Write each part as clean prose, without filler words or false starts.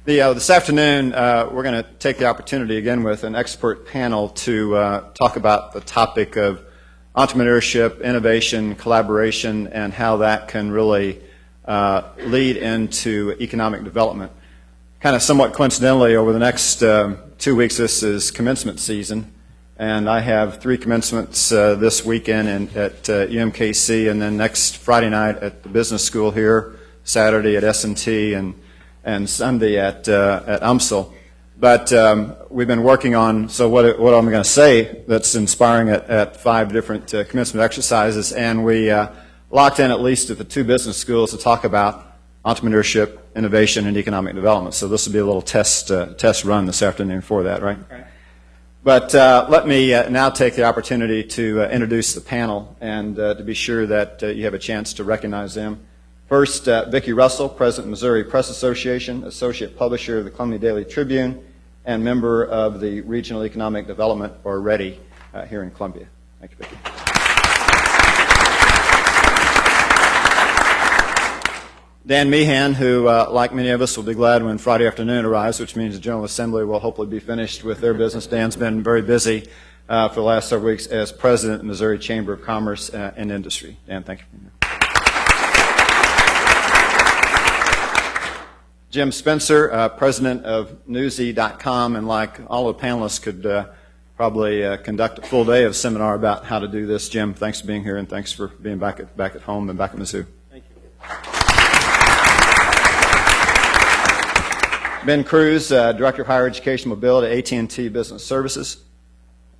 This afternoon, we're going to take the opportunity again with an expert panel to talk about the topic of entrepreneurship, innovation, collaboration, and how that can really lead into economic development. Kind of somewhat coincidentally, over the next 2 weeks, this is commencement season, and I have 3 commencements this weekend at UMKC, and then next Friday night at the business school here, Saturday at S&T, and Sunday at UMSL. But we've been working on, so what I'm going to say that's inspiring at 5 different commencement exercises, and we locked in at least at the 2 business schools to talk about entrepreneurship, innovation, and economic development. So this will be a little test run this afternoon for that, right? Right. But let me now take the opportunity to introduce the panel and to be sure that you have a chance to recognize them. First, Vicki Russell, President, Missouri Press Association, Associate Publisher of the Columbia Daily Tribune, and member of the Regional Economic Development, or READY, here in Columbia. Thank you, Vicki. Dan Meehan, who, like many of us, will be glad when Friday afternoon arrives, which means the General Assembly will hopefully be finished with their business. Dan's been very busy for the last several weeks as President of the Missouri Chamber of Commerce and Industry. Dan, thank you for being here. Jim Spencer, President of Newsy.com, and like all the panelists could probably conduct a full day of seminar about how to do this. Jim, thanks for being here, and thanks for being back at home and back at Mizzou. Thank you. Ben Cruz, Director of Higher Education Mobility at AT&T Business Services,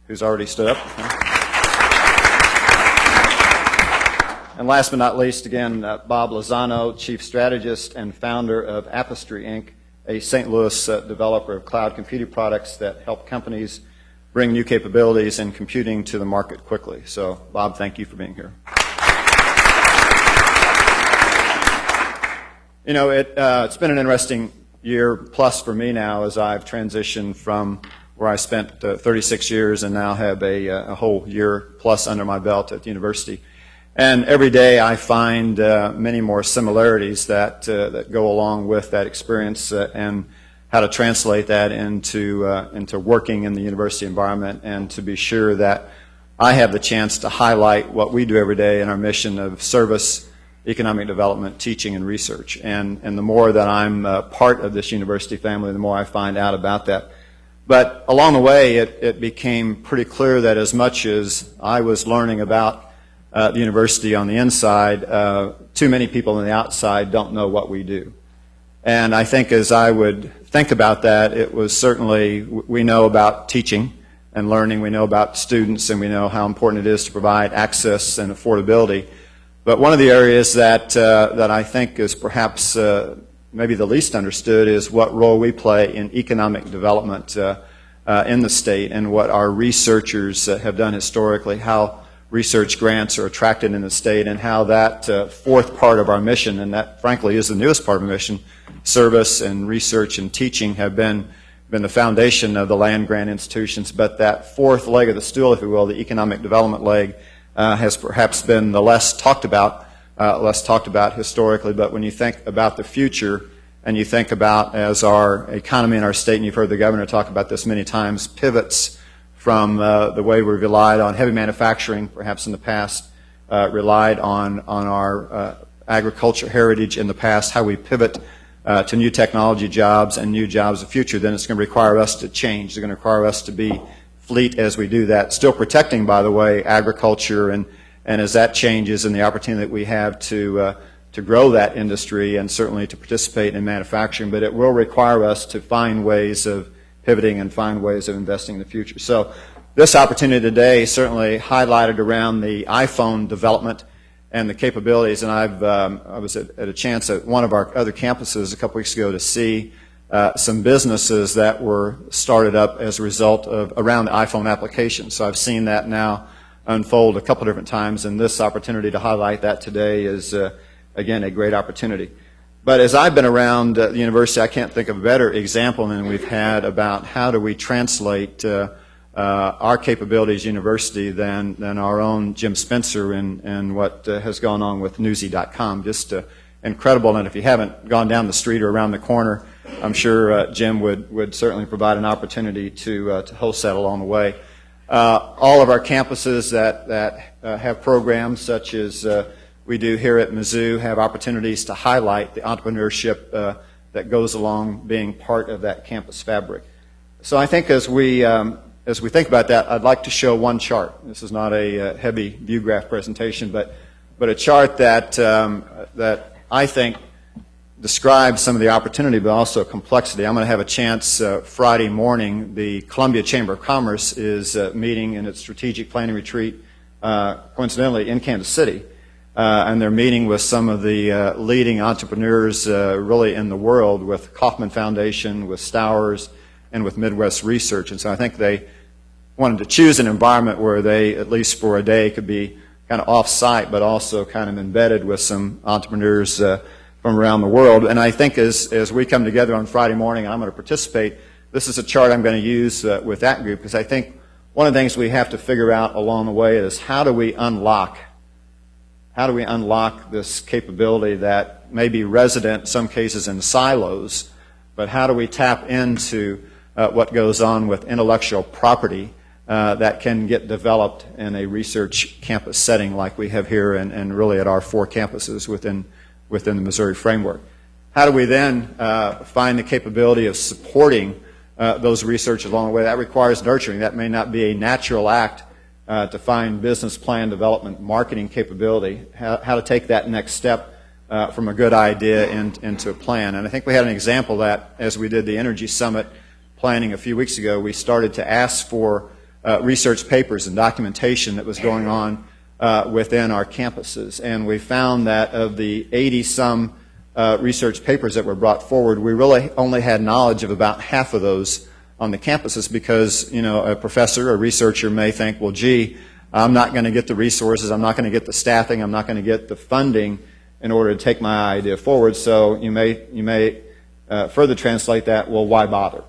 who's already stood up. And last but not least, again, Bob Lozano, Chief Strategist and founder of Apastry, Inc., a St. Louis developer of cloud computing products that help companies bring new capabilities in computing to the market quickly. So, Bob, thank you for being here. You know, it's been an interesting year plus for me now as I've transitioned from where I spent 36 years and now have a whole year plus under my belt at the university. And every day I find many more similarities that go along with that experience and how to translate that into working in the university environment, and to be sure that I have the chance to highlight what we do every day in our mission of service, economic development, teaching, and research. And the more that I'm part of this university family, the more I find out about that. But along the way, it became pretty clear that as much as I was learning about the university on the inside, too many people on the outside don't know what we do. And I think as I would think about that, it was certainly, we know about teaching and learning, we know about students, and we know how important it is to provide access and affordability. But one of the areas that I think is perhaps maybe the least understood is what role we play in economic development in the state, and what our researchers have done historically, how research grants are attracted in the state, and how that fourth part of our mission, and that frankly is the newest part of our mission, service and research and teaching, have been the foundation of the land grant institutions. But that fourth leg of the stool, if you will, the economic development leg, has perhaps been the less talked about historically. But when you think about the future, and you think about as our economy in our state, and you've heard the governor talk about this many times, pivots from the way we've relied on heavy manufacturing, perhaps in the past, relied on our agriculture heritage in the past, how we pivot to new technology jobs and new jobs of the future, then it's going to require us to change. It's going to require us to be fleet as we do that, still protecting, by the way, agriculture, and as that changes, and the opportunity that we have to grow that industry and certainly to participate in manufacturing, but it will require us to find ways of pivoting and find ways of investing in the future. So this opportunity today certainly highlighted around the iPhone development and the capabilities, and I was at a chance at one of our other campuses a couple weeks ago to see some businesses that were started up as a result of around the iPhone application. So I've seen that now unfold a couple different times, and this opportunity to highlight that today is again a great opportunity. But as I've been around the university, I can't think of a better example than we've had about how do we translate our capabilities university than our own Jim Spencer and what has gone on with Newsy.com. Just incredible. And if you haven't gone down the street or around the corner I'm sure Jim would certainly provide an opportunity to host that along the way. All of our campuses that have programs such as we do here at Mizzou have opportunities to highlight the entrepreneurship that goes along being part of that campus fabric. So I think as we think about that, I'd like to show one chart. This is not a heavy view graph presentation, but a chart that I think describes some of the opportunity, but also complexity. I'm going to have a chance Friday morning. The Columbia Chamber of Commerce is meeting in its strategic planning retreat, coincidentally, in Kansas City. And they're meeting with some of the leading entrepreneurs really in the world, with Kauffman Foundation, with Stowers, and with Midwest Research. And so I think they wanted to choose an environment where they, at least for a day, could be kind of off-site, but also kind of embedded with some entrepreneurs from around the world. And I think as we come together on Friday morning, and I'm going to participate, this is a chart I'm going to use with that group, because I think one of the things we have to figure out along the way is how do we unlock this capability that may be resident in some cases in silos, but how do we tap into what goes on with intellectual property that can get developed in a research campus setting like we have here and really at our 4 campuses within the Missouri framework. How do we then find the capability of supporting those researchers along the way? That requires nurturing. That may not be a natural act to find business plan development, marketing capability, how to take that next step from a good idea into a plan. And I think we had an example of that as we did the Energy Summit planning a few weeks ago. We started to ask for research papers and documentation that was going on within our campuses. And we found that of the 80-some research papers that were brought forward, we really only had knowledge of about half of those on the campuses because, you know, a professor, a researcher may think, well, gee, I'm not going to get the resources, I'm not going to get the staffing, I'm not going to get the funding in order to take my idea forward. So you may further translate that, well, why bother?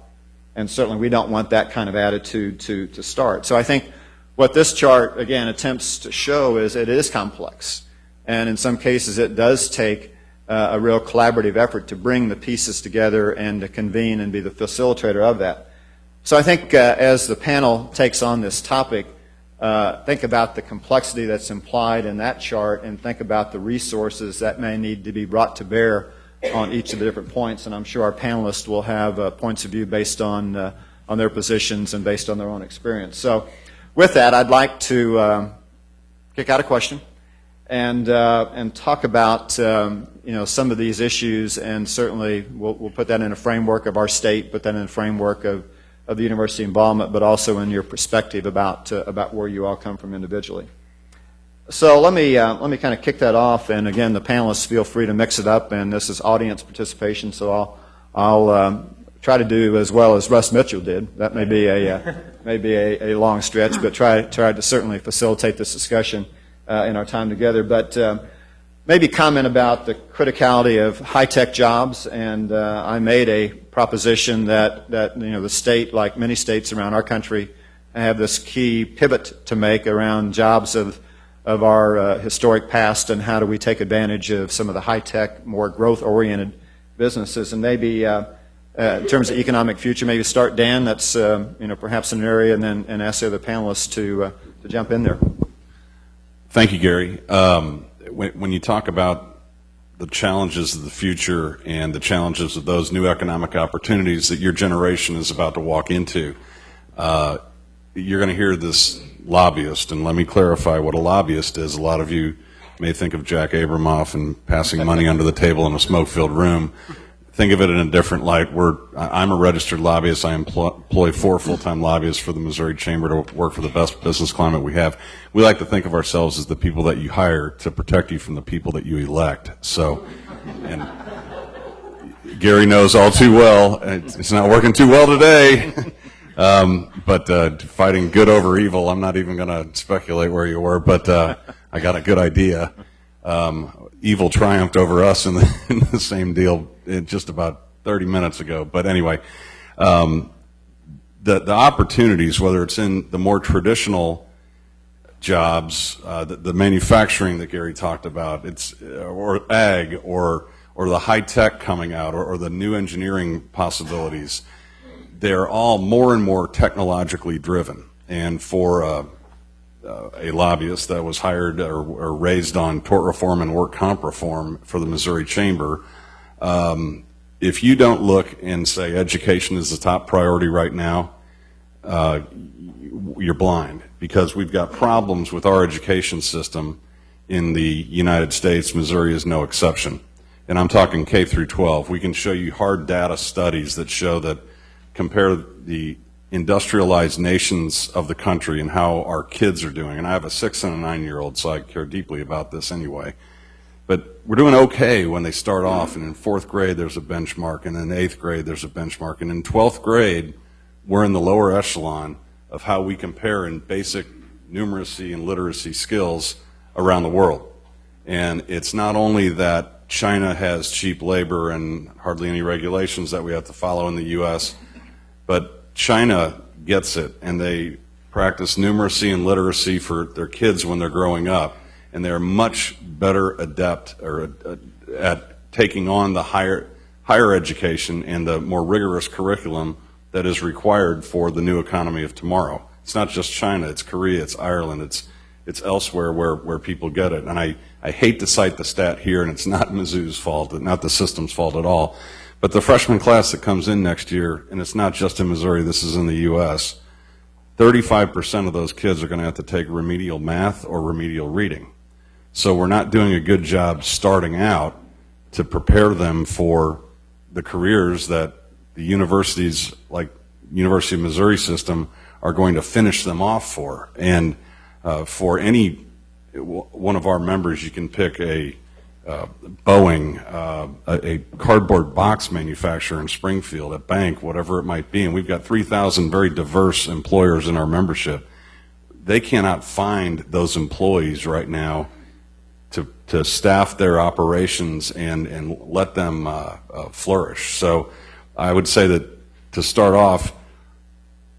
And certainly we don't want that kind of attitude to start. So I think what this chart, again, attempts to show is it is complex. And in some cases it does take a real collaborative effort to bring the pieces together and to convene and be the facilitator of that. So I think as the panel takes on this topic, think about the complexity that's implied in that chart and think about the resources that may need to be brought to bear on each of the different points. And I'm sure our panelists will have points of view based on their positions and based on their own experience. So with that, I'd like to kick out a question and talk about you know, some of these issues, and certainly we'll put that in a framework of our state, put that in a framework of the university involvement, but also in your perspective about where you all come from individually. So let me kind of kick that off, and again, the panelists feel free to mix it up, and this is audience participation, so I'll try to do as well as Russ Mitchell did. That may be a long stretch, but try to certainly facilitate this discussion in our time together. But maybe comment about the criticality of high-tech jobs, and I made a proposition that you know, the state, like many states around our country, have this key pivot to make around jobs of our historic past, and how do we take advantage of some of the high-tech, more growth-oriented businesses. And maybe in terms of economic future, maybe start, Dan, that's you know, perhaps an area, and ask the other panelists to jump in there. Thank you, Gary. When you talk about the challenges of the future and the challenges of those new economic opportunities that your generation is about to walk into, you're going to hear this lobbyist, and let me clarify what a lobbyist is. A lot of you may think of Jack Abramoff and passing money under the table in a smoke-filled room. Think of it in a different light. I'm a registered lobbyist. I employ 4 full-time lobbyists for the Missouri Chamber to work for the best business climate we have. We like to think of ourselves as the people that you hire to protect you from the people that you elect. So, and Gary knows all too well, it's not working too well today, but fighting good over evil, I'm not even going to speculate where you were, but I got a good idea. Evil triumphed over us in the same deal just about 30 minutes ago. But anyway, the opportunities, whether it's in the more traditional jobs, the manufacturing that Gary talked about, or ag, or or the high tech coming out, or the new engineering possibilities, they're all more and more technologically driven. And for a lobbyist that was hired or raised on tort reform and work comp reform for the Missouri Chamber, if you don't look and say education is the top priority right now, you're blind, because we've got problems with our education system in the United States. Missouri is no exception. And I'm talking K through 12. We can show you hard data studies that show that compare the industrialized nations of the country and how our kids are doing. And I have a 6 and a 9-year-old, so I care deeply about this anyway. But we're doing okay when they start off, and in 4th grade there's a benchmark, and in 8th grade there's a benchmark, and in 12th grade we're in the lower echelon of how we compare in basic numeracy and literacy skills around the world. And it's not only that China has cheap labor and hardly any regulations that we have to follow in the U.S., but China gets it, and they practice numeracy and literacy for their kids when they're growing up, and they're much better adept at taking on the higher education and the more rigorous curriculum that is required for the new economy of tomorrow. It's not just China, it's Korea, it's Ireland, it's elsewhere where people get it. And I hate to cite the stat here, and it's not Mizzou's fault, not the system's fault at all, but the freshman class that comes in next year, and it's not just in Missouri, this is in the U.S., 35% of those kids are going to have to take remedial math or remedial reading. So we're not doing a good job starting out to prepare them for the careers that the universities, like University of Missouri system, are going to finish them off for. And for any one of our members, you can pick a Boeing, a cardboard box manufacturer in Springfield, a bank, whatever it might be, and we've got 3,000 very diverse employers in our membership. They cannot find those employees right now to staff their operations and let them flourish. So I would say that to start off,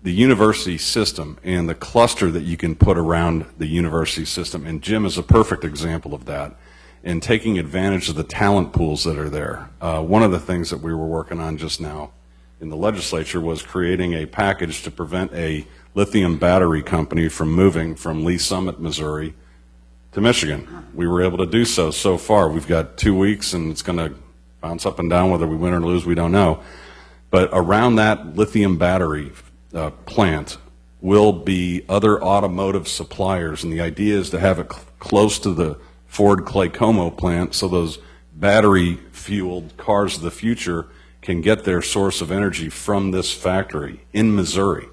the university system and the cluster that you can put around the university system, and Jim is a perfect example of that, and taking advantage of the talent pools that are there. One of the things that we were working on just now in the legislature was creating a package to prevent a lithium battery company from moving from Lee Summit, Missouri to Michigan. We were able to do so far. We've got 2 weeks, and it's going to bounce up and down. Whether we win or lose, we don't know. But around that lithium battery plant will be other automotive suppliers, and the idea is to have it close to the Ford Claycomo plant so those battery-fueled cars of the future can get their source of energy from this factory in Missouri.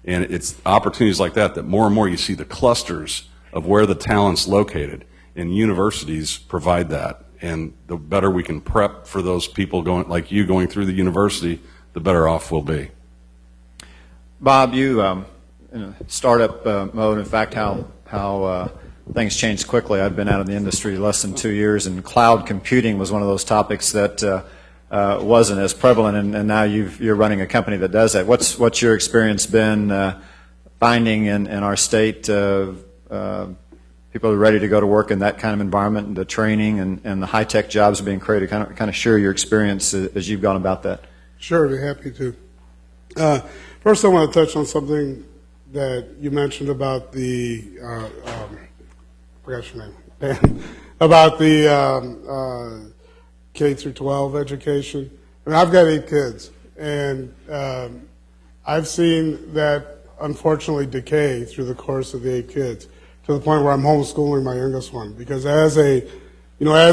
And it's opportunities like that that more and more you see the clusters of where the talent's located, and universities provide that. And the better we can prep for those people going, like you, going through the university, the better off we'll be. Bob, you in a startup mode, in fact, how things change quickly. I've been out of the industry less than 2 years, and cloud computing was one of those topics that wasn't as prevalent, and now you're running a company that does that. What's your experience been finding in our state people are ready to go to work in that kind of environment, and the training and the high-tech jobs are being created? Kind of share your experience as you've gone about that. Sure, I'd be happy to. First, I want to touch on something that you mentioned about the, forgot your name, about the K through 12 education. I mean, I've got 8 kids, and I've seen that unfortunately decay through the course of the 8 kids to the point where I'm homeschooling my youngest one, because as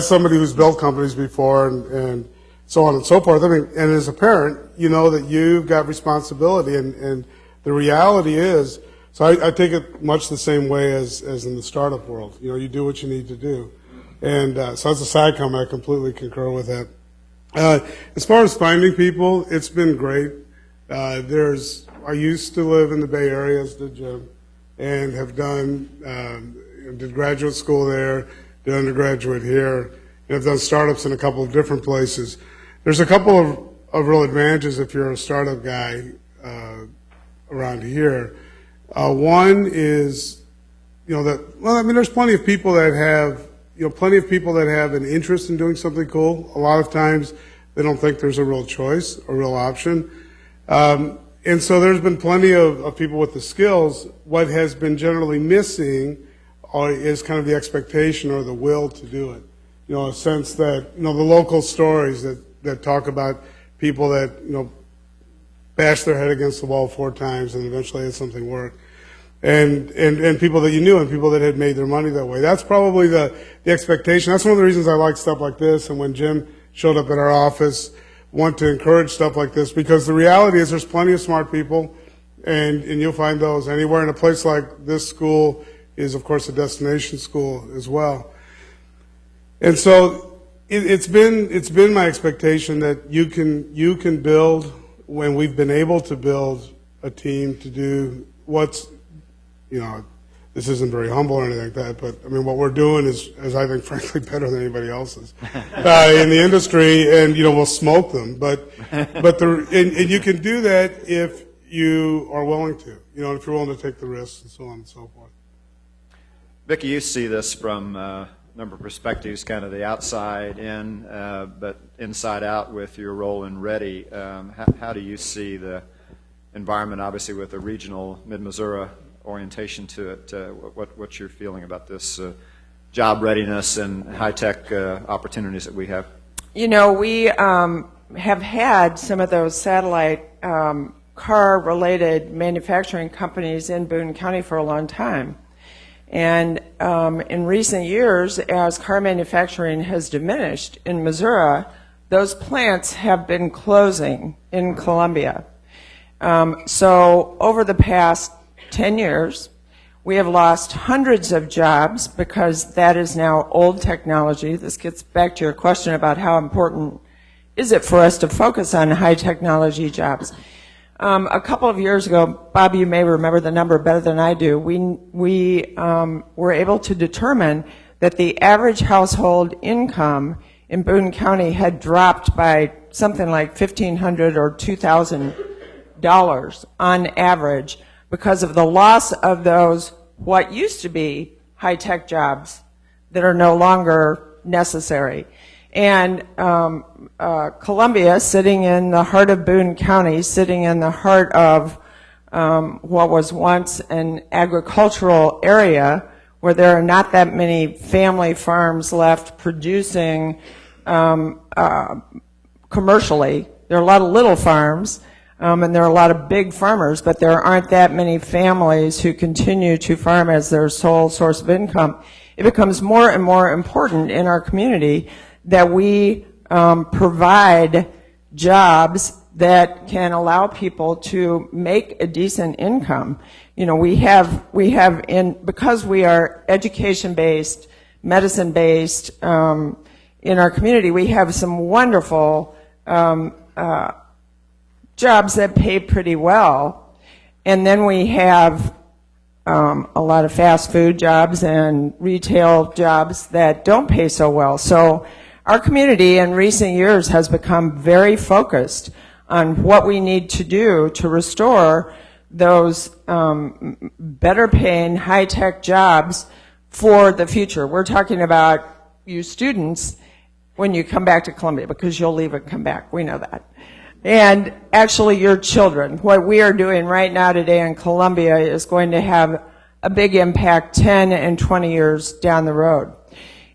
somebody who's built companies before and so on and so forth, I mean, and as a parent, you know that you've got responsibility, and the reality is, so I take it much the same way as in the startup world. You know, you do what you need to do. And so as a side comment, I completely concur with that. As far as finding people, it's been great. I used to live in the Bay Area, as did Jim, and have did graduate school there, did undergraduate here, and have done startups in a couple of different places. There's a couple of real advantages if you're a startup guy around here. One is, there's plenty of people that have, plenty of people that have an interest in doing something cool. A lot of times they don't think there's a real choice, a real option. And so there's been plenty of people with the skills. What has been generally missing is kind of the expectation or the will to do it. A sense that, the local stories that talk about people that, bashed their head against the wall 4 times and eventually had something work. And people that you knew and people that had made their money that way. That's probably the expectation. That's one of the reasons I like stuff like this. And when Jim showed up at our office, want to encourage stuff like this, because the reality is there's plenty of smart people, and you'll find those anywhere. And a place like this school is, of course, a destination school as well. And so it's been my expectation that you can build, when we've been able to build a team to do what's, this isn't very humble or anything like that, but I mean, what we're doing is I think, frankly, better than anybody else's in the industry, and we'll smoke them. But and you can do that if you are willing to, if you're willing to take the risks and so on and so forth. Vicki, you see this from a number of perspectives, kind of the outside in, but inside out with your role in Ready. How do you see the environment, obviously, with a regional Mid-Missouri orientation to it? What's your feeling about this job readiness and high-tech opportunities that we have? We have had some of those satellite car-related manufacturing companies in Boone County for a long time. And in recent years, as car manufacturing has diminished in Missouri, those plants have been closing in Columbia. So over the past 10 years, we have lost hundreds of jobs because that is now old technology. This gets back to your question about how important is it for us to focus on high technology jobs. A couple of years ago, Bob, you may remember the number better than I do, we were able to determine that the average household income in Boone County had dropped by something like $1,500 or $2,000 on average, because of the loss of those what used to be high-tech jobs that are no longer necessary. And Columbia, sitting in the heart of Boone County, sitting in the heart of what was once an agricultural area where there are not that many family farms left producing commercially. There are a lot of little farms, and there are a lot of big farmers, but there aren't that many families who continue to farm as their sole source of income. It becomes more and more important in our community that we provide jobs that can allow people to make a decent income. We have because we are education-based, medicine-based in our community, we have some wonderful jobs that pay pretty well. And then we have a lot of fast food jobs and retail jobs that don't pay so well. So our community in recent years has become very focused on what we need to do to restore those better paying high-tech jobs for the future. We're talking about you students when you come back to Columbia, because you'll leave and come back. We know that. And actually your children. What we are doing right now today in Columbia is going to have a big impact 10 and 20 years down the road.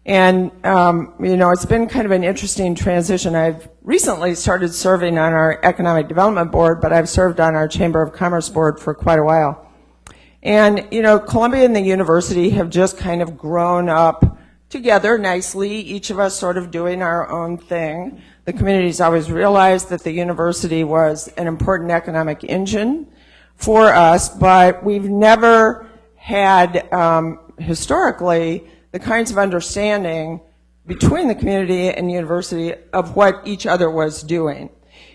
And, it's been kind of an interesting transition. I've recently started serving on our Economic Development Board, but I've served on our Chamber of Commerce Board for quite a while. And, Columbia and the university have just kind of grown up together nicely, each of us sort of doing our own thing. The community's always realized that the university was an important economic engine for us, but we've never had, historically, the kinds of understanding between the community and university of what each other was doing.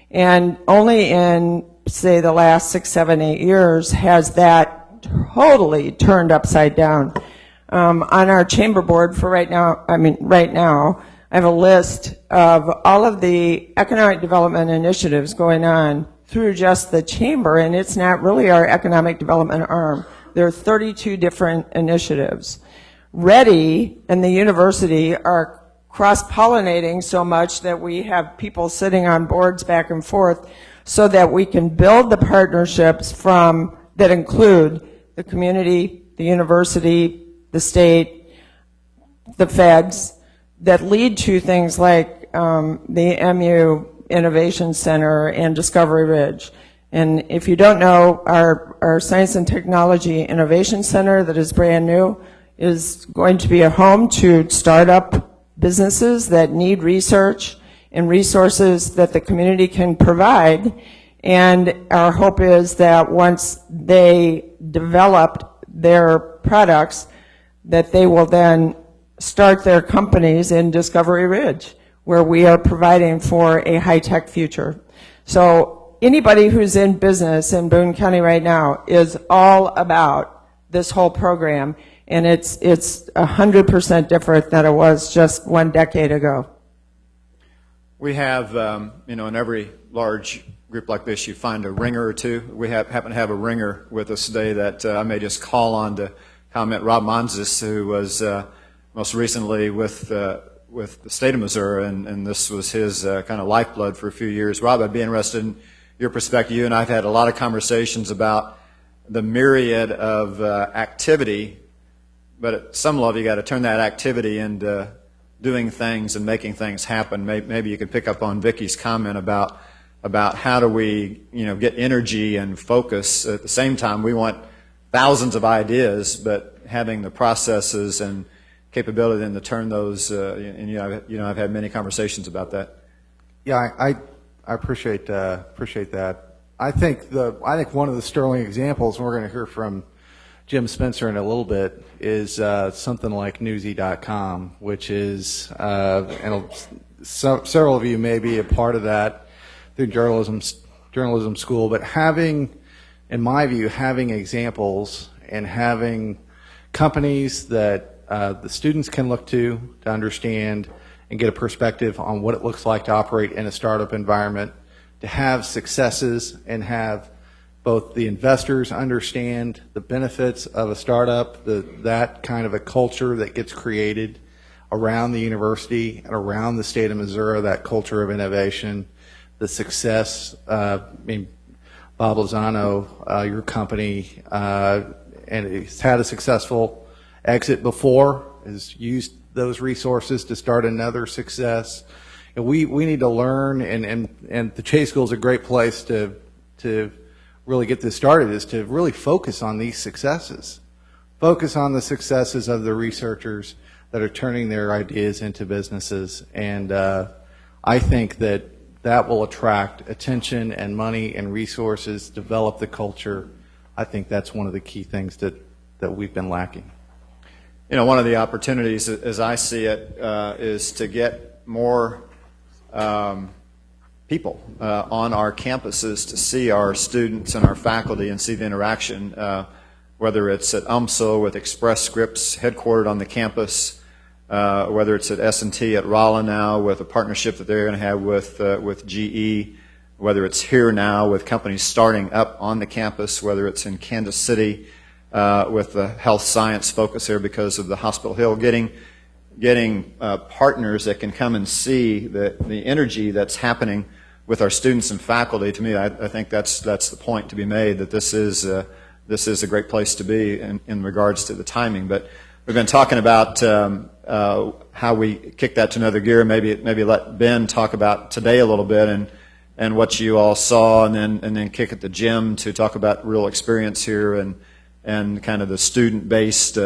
And only in, say, the last 6, 7, 8 years has that totally turned upside down. On our chamber board for right now, I have a list of all of the economic development initiatives going on through just the chamber, and it's not really our economic development arm. There are 32 different initiatives ready and the university are cross-pollinating so much that we have people sitting on boards back and forth so that we can build the partnerships that include the community, the university, the state, the feds, that lead to things like the MU Innovation Center and Discovery Ridge. And if you don't know, our Science and Technology Innovation Center that is brand new is going to be a home to startup businesses that need research and resources that the community can provide. And our hope is that once they develop their products, that they will then start their companies in Discovery Ridge, where we are providing for a high-tech future. So anybody who's in business in Boone County right now is all about this whole program, and it's 100% different than it was just 1 decade ago. We have, in every large group like this, you find a ringer or two. We happen to have a ringer with us today that I may just call on to comment. Rob Monzis, who was most recently with the state of Missouri, and this was his kind of lifeblood for a few years. Rob, I'd be interested in your perspective. You and I have had a lot of conversations about the myriad of activity, but at some level you got to turn that activity into doing things and making things happen. Maybe you could pick up on Vicky's comment about how do we get energy and focus. At the same time, we want thousands of ideas, but having the processes and capability then to turn those, I've had many conversations about that. Yeah, I appreciate that. I think one of the sterling examples, and we're going to hear from Jim Spencer in a little bit, is something like Newsy.com, which is, and several of you may be a part of that through journalism school, but in my view, having examples and having companies that the students can look to understand and get a perspective on what it looks like to operate in a startup environment, to have successes and have both the investors understand the benefits of a startup, that kind of a culture that gets created around the university and around the state of Missouri, that culture of innovation, the success. Bob Lozano, your company, and it's had a successful exit before, has used those resources to start another success. And we need to learn, and the Chase School is a great place to really get this started, is to really focus on these successes. Focus on the successes of the researchers that are turning their ideas into businesses. And I think that will attract attention and money and resources, develop the culture. I think that's one of the key things that we've been lacking. One of the opportunities, as I see it, is to get more people on our campuses to see our students and our faculty and see the interaction, whether it's at UMSL with Express Scripts headquartered on the campus, whether it's at S&T at Rolla now with a partnership that they're going to have with GE, whether it's here now with companies starting up on the campus, whether it's in Kansas City with the health science focus here because of the Hospital Hill, getting partners that can come and see the energy that's happening with our students and faculty. To me, I think that's the point to be made, that this is a great place to be in regards to the timing. But we've been talking about how we kick that to another gear. Maybe let Ben talk about today a little bit and what you all saw, and then kick it to Jim to talk about real experience here and kind of the student-based,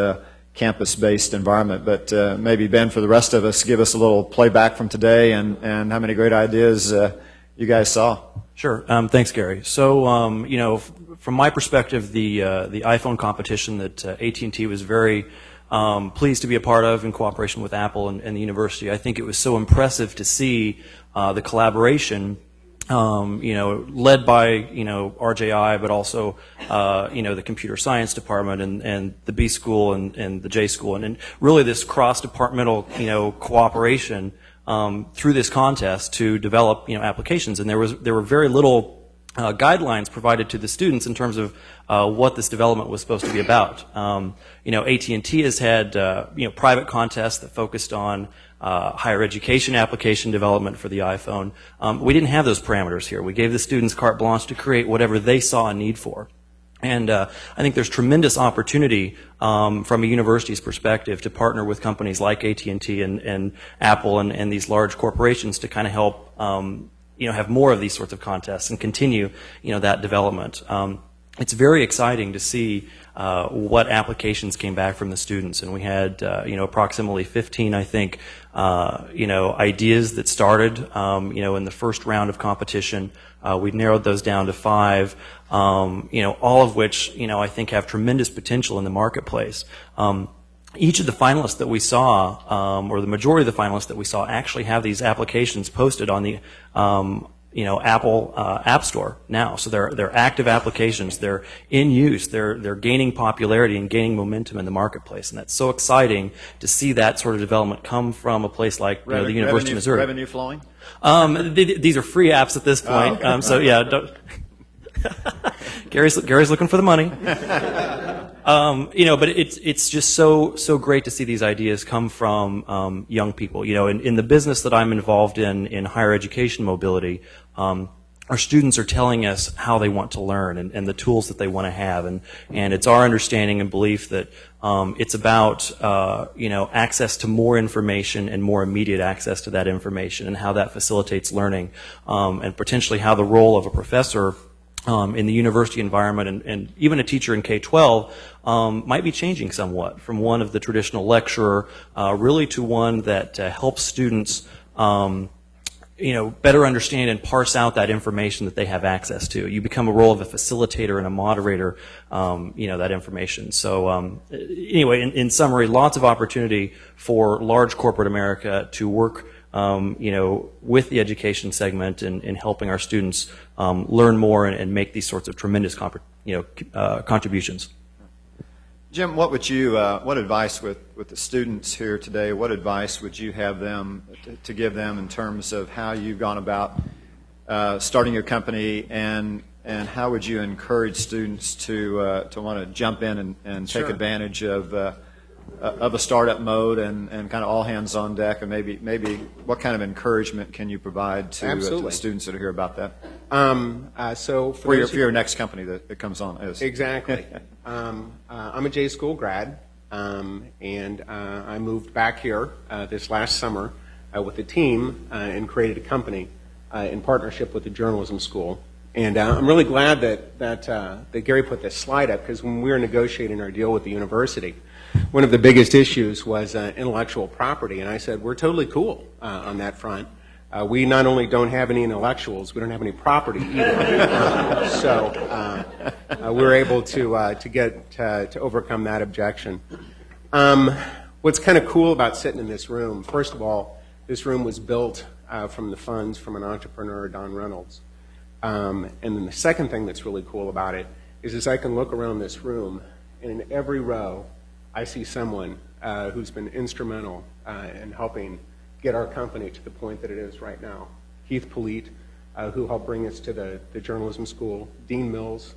campus-based environment. But maybe Ben, for the rest of us, give us a little playback from today and how many great ideas you guys saw. Sure. Thanks, Gary. So, from my perspective, the iPhone competition that AT&T was very pleased to be a part of in cooperation with Apple and the university. I think it was so impressive to see the collaboration, led by, RJI, but also, the computer science department and the B school and the J school, and really this cross-departmental, cooperation through this contest to develop, applications. And there were very little guidelines provided to the students in terms of what this development was supposed to be about. AT&T has had private contests that focused on higher education application development for the iPhone. We didn't have those parameters here. We gave the students carte blanche to create whatever they saw a need for. And I think there's tremendous opportunity from a university's perspective to partner with companies like AT&T and Apple and these large corporations to kind of help have more of these sorts of contests and continue that development. It's very exciting to see what applications came back from the students, and we had approximately 15, I think, ideas that started in the first round of competition. We narrowed those down to 5, all of which I think have tremendous potential in the marketplace. Each of the finalists that we saw, or the majority of the finalists that we saw, actually have these applications posted on the Apple App Store now. So they're active applications. They're in use. They're gaining popularity and gaining momentum in the marketplace, and that's so exciting to see that sort of development come from a place like the University of Missouri. Revenue flowing? These are free apps at this point. Oh, okay. So yeah, Gary's looking for the money. But it's just so great to see these ideas come from young people. In the business that I'm involved in higher education mobility, our students are telling us how they want to learn and the tools that they want to have, and it's our understanding and belief that it's about access to more information and more immediate access to that information, and how that facilitates learning, and potentially how the role of a professor in the university environment and even a teacher in K-12 might be changing somewhat from one of the traditional lecturer really to one that helps students better understand and parse out that information that they have access to. You become a role of a facilitator and a moderator, that information. So anyway, in summary, lots of opportunity for large corporate America to work with the education segment and helping our students learn more and make these sorts of tremendous contributions. Jim, what advice with the students here today, what advice would you have them to give them in terms of how you've gone about starting your company, and how would you encourage students to want to jump in and take advantage of a startup mode and kind of all hands on deck, and maybe what kind of encouragement can you provide to the students that are here about that? So for your next company that comes on. Exactly. I'm a J School grad, and I moved back here this last summer with a team and created a company in partnership with the journalism school. And I'm really glad that Gary put this slide up, because when we were negotiating our deal with the university, one of the biggest issues was intellectual property, and I said, we're totally cool on that front. We not only don't have any intellectuals, we don't have any property either. So we were able to overcome that objection. What's kind of cool about sitting in this room, first of all, this room was built from the funds from an entrepreneur, Don Reynolds. And then the second thing that's really cool about it is I can look around this room, and in every row, I see someone who's been instrumental in helping get our company to the point that it is right now. Keith Polite, who helped bring us to the journalism school, Dean Mills,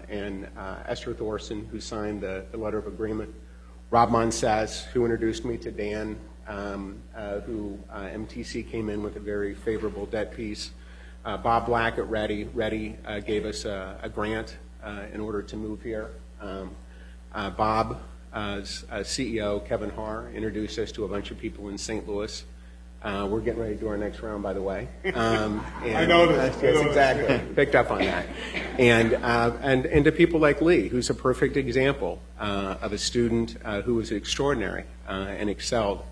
and Esther Thorson, who signed the letter of agreement, Rob Monsaz, who introduced me to Dan, who MTC came in with a very favorable debt piece, Bob Black at Ready gave us a grant in order to move here. Bob CEO, Kevin Haar, introduced us to a bunch of people in St. Louis. We're getting ready to do our next round, by the way. I noticed. Yes, exactly. Picked up on that. And to people like Lee, who's a perfect example of a student who was extraordinary and excelled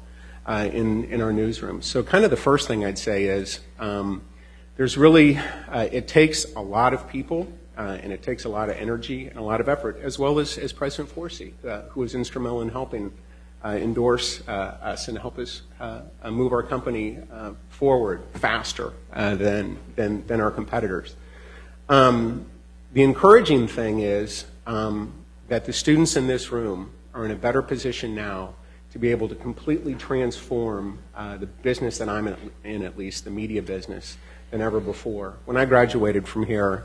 in our newsroom. So kind of the first thing I'd say is there's really, it takes a lot of people, and it takes a lot of energy and a lot of effort, as well as President Forsey, who was instrumental in helping endorse us and help us move our company forward faster than our competitors. The encouraging thing is that the students in this room are in a better position now to be able to completely transform the business that I'm in, at least the media business, than ever before. When I graduated from here,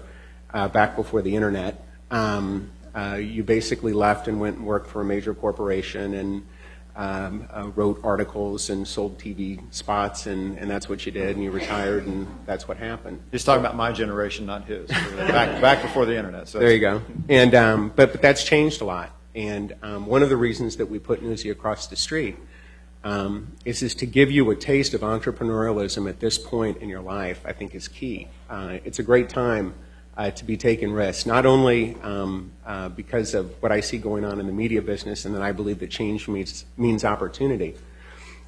back before the internet. You basically left and went and worked for a major corporation and wrote articles and sold TV spots, and that's what you did, and you retired, and that's what happened. He's talking about my generation, not his. Back before the internet. So there you go. And but that's changed a lot. And one of the reasons that we put Newsy across the street is to give you a taste of entrepreneurialism at this point in your life. I think is key. It's a great time to be taking risks, not only because of what I see going on in the media business, and that I believe that change means opportunity,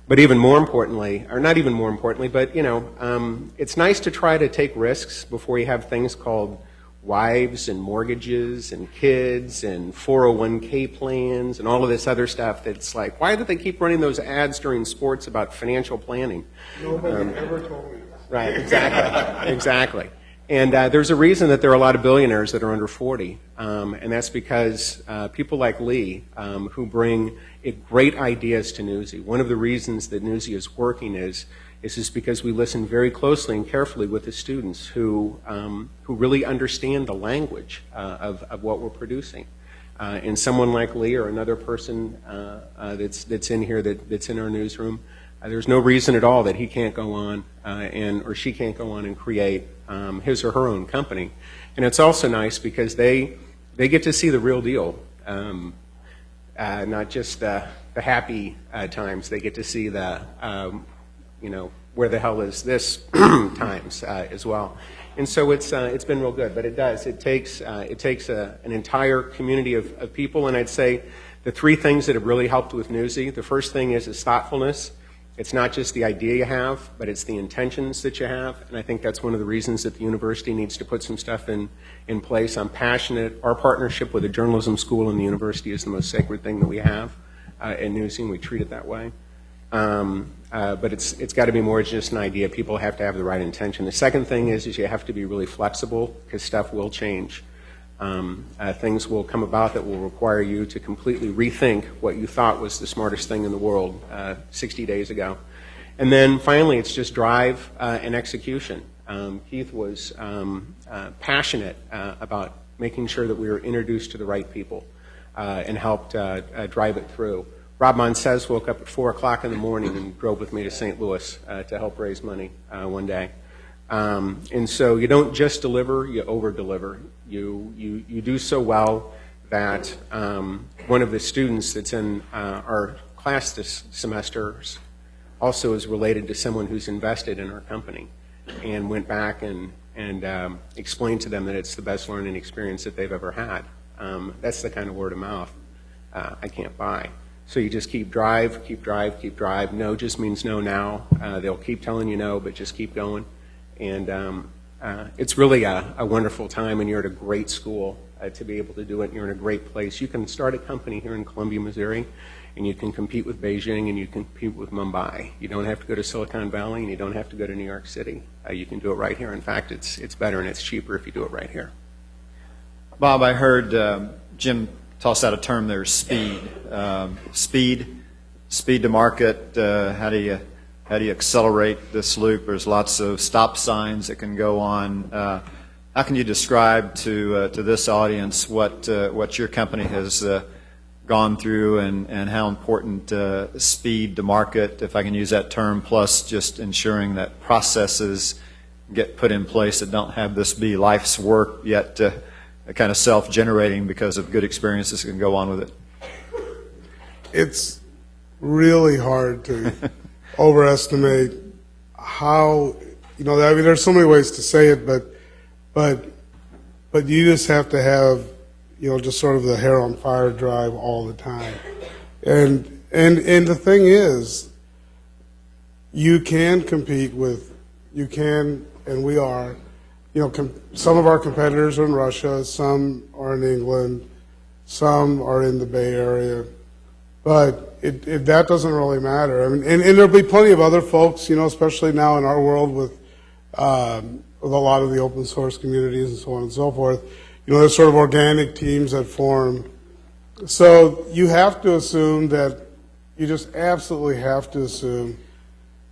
but even more importantly, or not even more importantly, but it's nice to try to take risks before you have things called wives and mortgages and kids and 401k plans and all of this other stuff that's like, why do they keep running those ads during sports about financial planning? Nobody ever told me. Right, exactly, exactly. And there's a reason that there are a lot of billionaires that are under 40, and that's because people like Lee, who bring great ideas to Newsy. One of the reasons that Newsy is working is because we listen very closely and carefully with the students who really understand the language of what we're producing. And someone like Lee or another person that's in here, that's in our newsroom, there's no reason at all that he can't go on or she can't go on and create his or her own company. And it's also nice because they get to see the real deal, not just the happy times. They get to see the where the hell is this times as well. And so it's been real good. But it takes an entire community of people. And I'd say the three things that have really helped with Newsy. The first thing is thoughtfulness. It's not just the idea you have, but it's the intentions that you have. And I think that's one of the reasons that the university needs to put some stuff in place. I'm passionate. Our partnership with the journalism school and the university is the most sacred thing that we have at Newsy, and we treat it that way. But it's got to be more than just an idea. People have to have the right intention. The second thing is you have to be really flexible because stuff will change. Things will come about that will require you to completely rethink what you thought was the smartest thing in the world 60 days ago. And then finally, it's just drive and execution. Keith was passionate about making sure that we were introduced to the right people and helped drive it through. Rob Montez woke up at 4 o'clock in the morning and drove with me to St. Louis to help raise money one day. And so you don't just deliver, you over-deliver. You do so well that one of the students that's in our class this semester also is related to someone who's invested in our company and went back and explained to them that it's the best learning experience that they've ever had. That's the kind of word of mouth I can't buy. So you just keep drive, keep drive, keep drive. No just means no now. They'll keep telling you no, but just keep going. And it's really a wonderful time, and you're at a great school to be able to do it. And you're in a great place. You can start a company here in Columbia, Missouri, and you can compete with Beijing and you can compete with Mumbai. You don't have to go to Silicon Valley, and you don't have to go to New York City. You can do it right here. In fact, it's better and it's cheaper if you do it right here. Bob, I heard Jim toss out a term there, speed. Speed to market. How do you accelerate this loop? There's lots of stop signs that can go on. How can you describe to this audience what your company has gone through and how important speed to market, if I can use that term, plus just ensuring that processes get put in place that don't have this be life's work yet kind of self-generating because of good experiences that can go on with it? It's really hard to overestimate how, I mean, there's so many ways to say it, but you just have to have, just sort of the hair on fire drive all the time. And the thing is, you can compete with, and we are, some of our competitors are in Russia, some are in England, some are in the Bay Area, but that doesn't really matter. I mean, and there'll be plenty of other folks, especially now in our world with a lot of the open source communities and so on and so forth. There's sort of organic teams that form. So you have to assume that, you just absolutely have to assume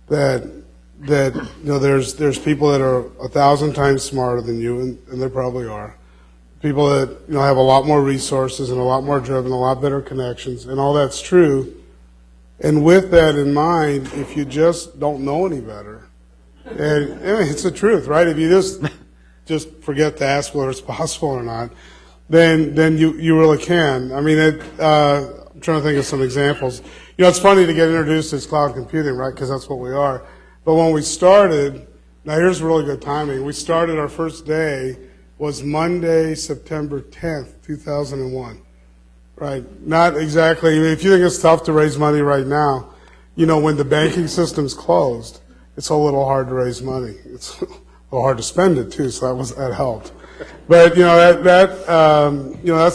that that there's people that are 1,000 times smarter than you, and there probably are. People that have a lot more resources and a lot more driven, a lot better connections, and all that's true. And with that in mind, if you just don't know any better, and I mean, it's the truth, right? If you just forget to ask whether it's possible or not, then you really can. I mean, I'm trying to think of some examples. It's funny to get introduced as cloud computing, right? Because that's what we are. But when we started, now here's really good timing. We started, our first day was Monday, September 10th, 2001. Right? Not exactly. If you think it's tough to raise money right now, when the banking system's closed, it's a little hard to raise money. It's a little hard to spend it too, so that helped. But that's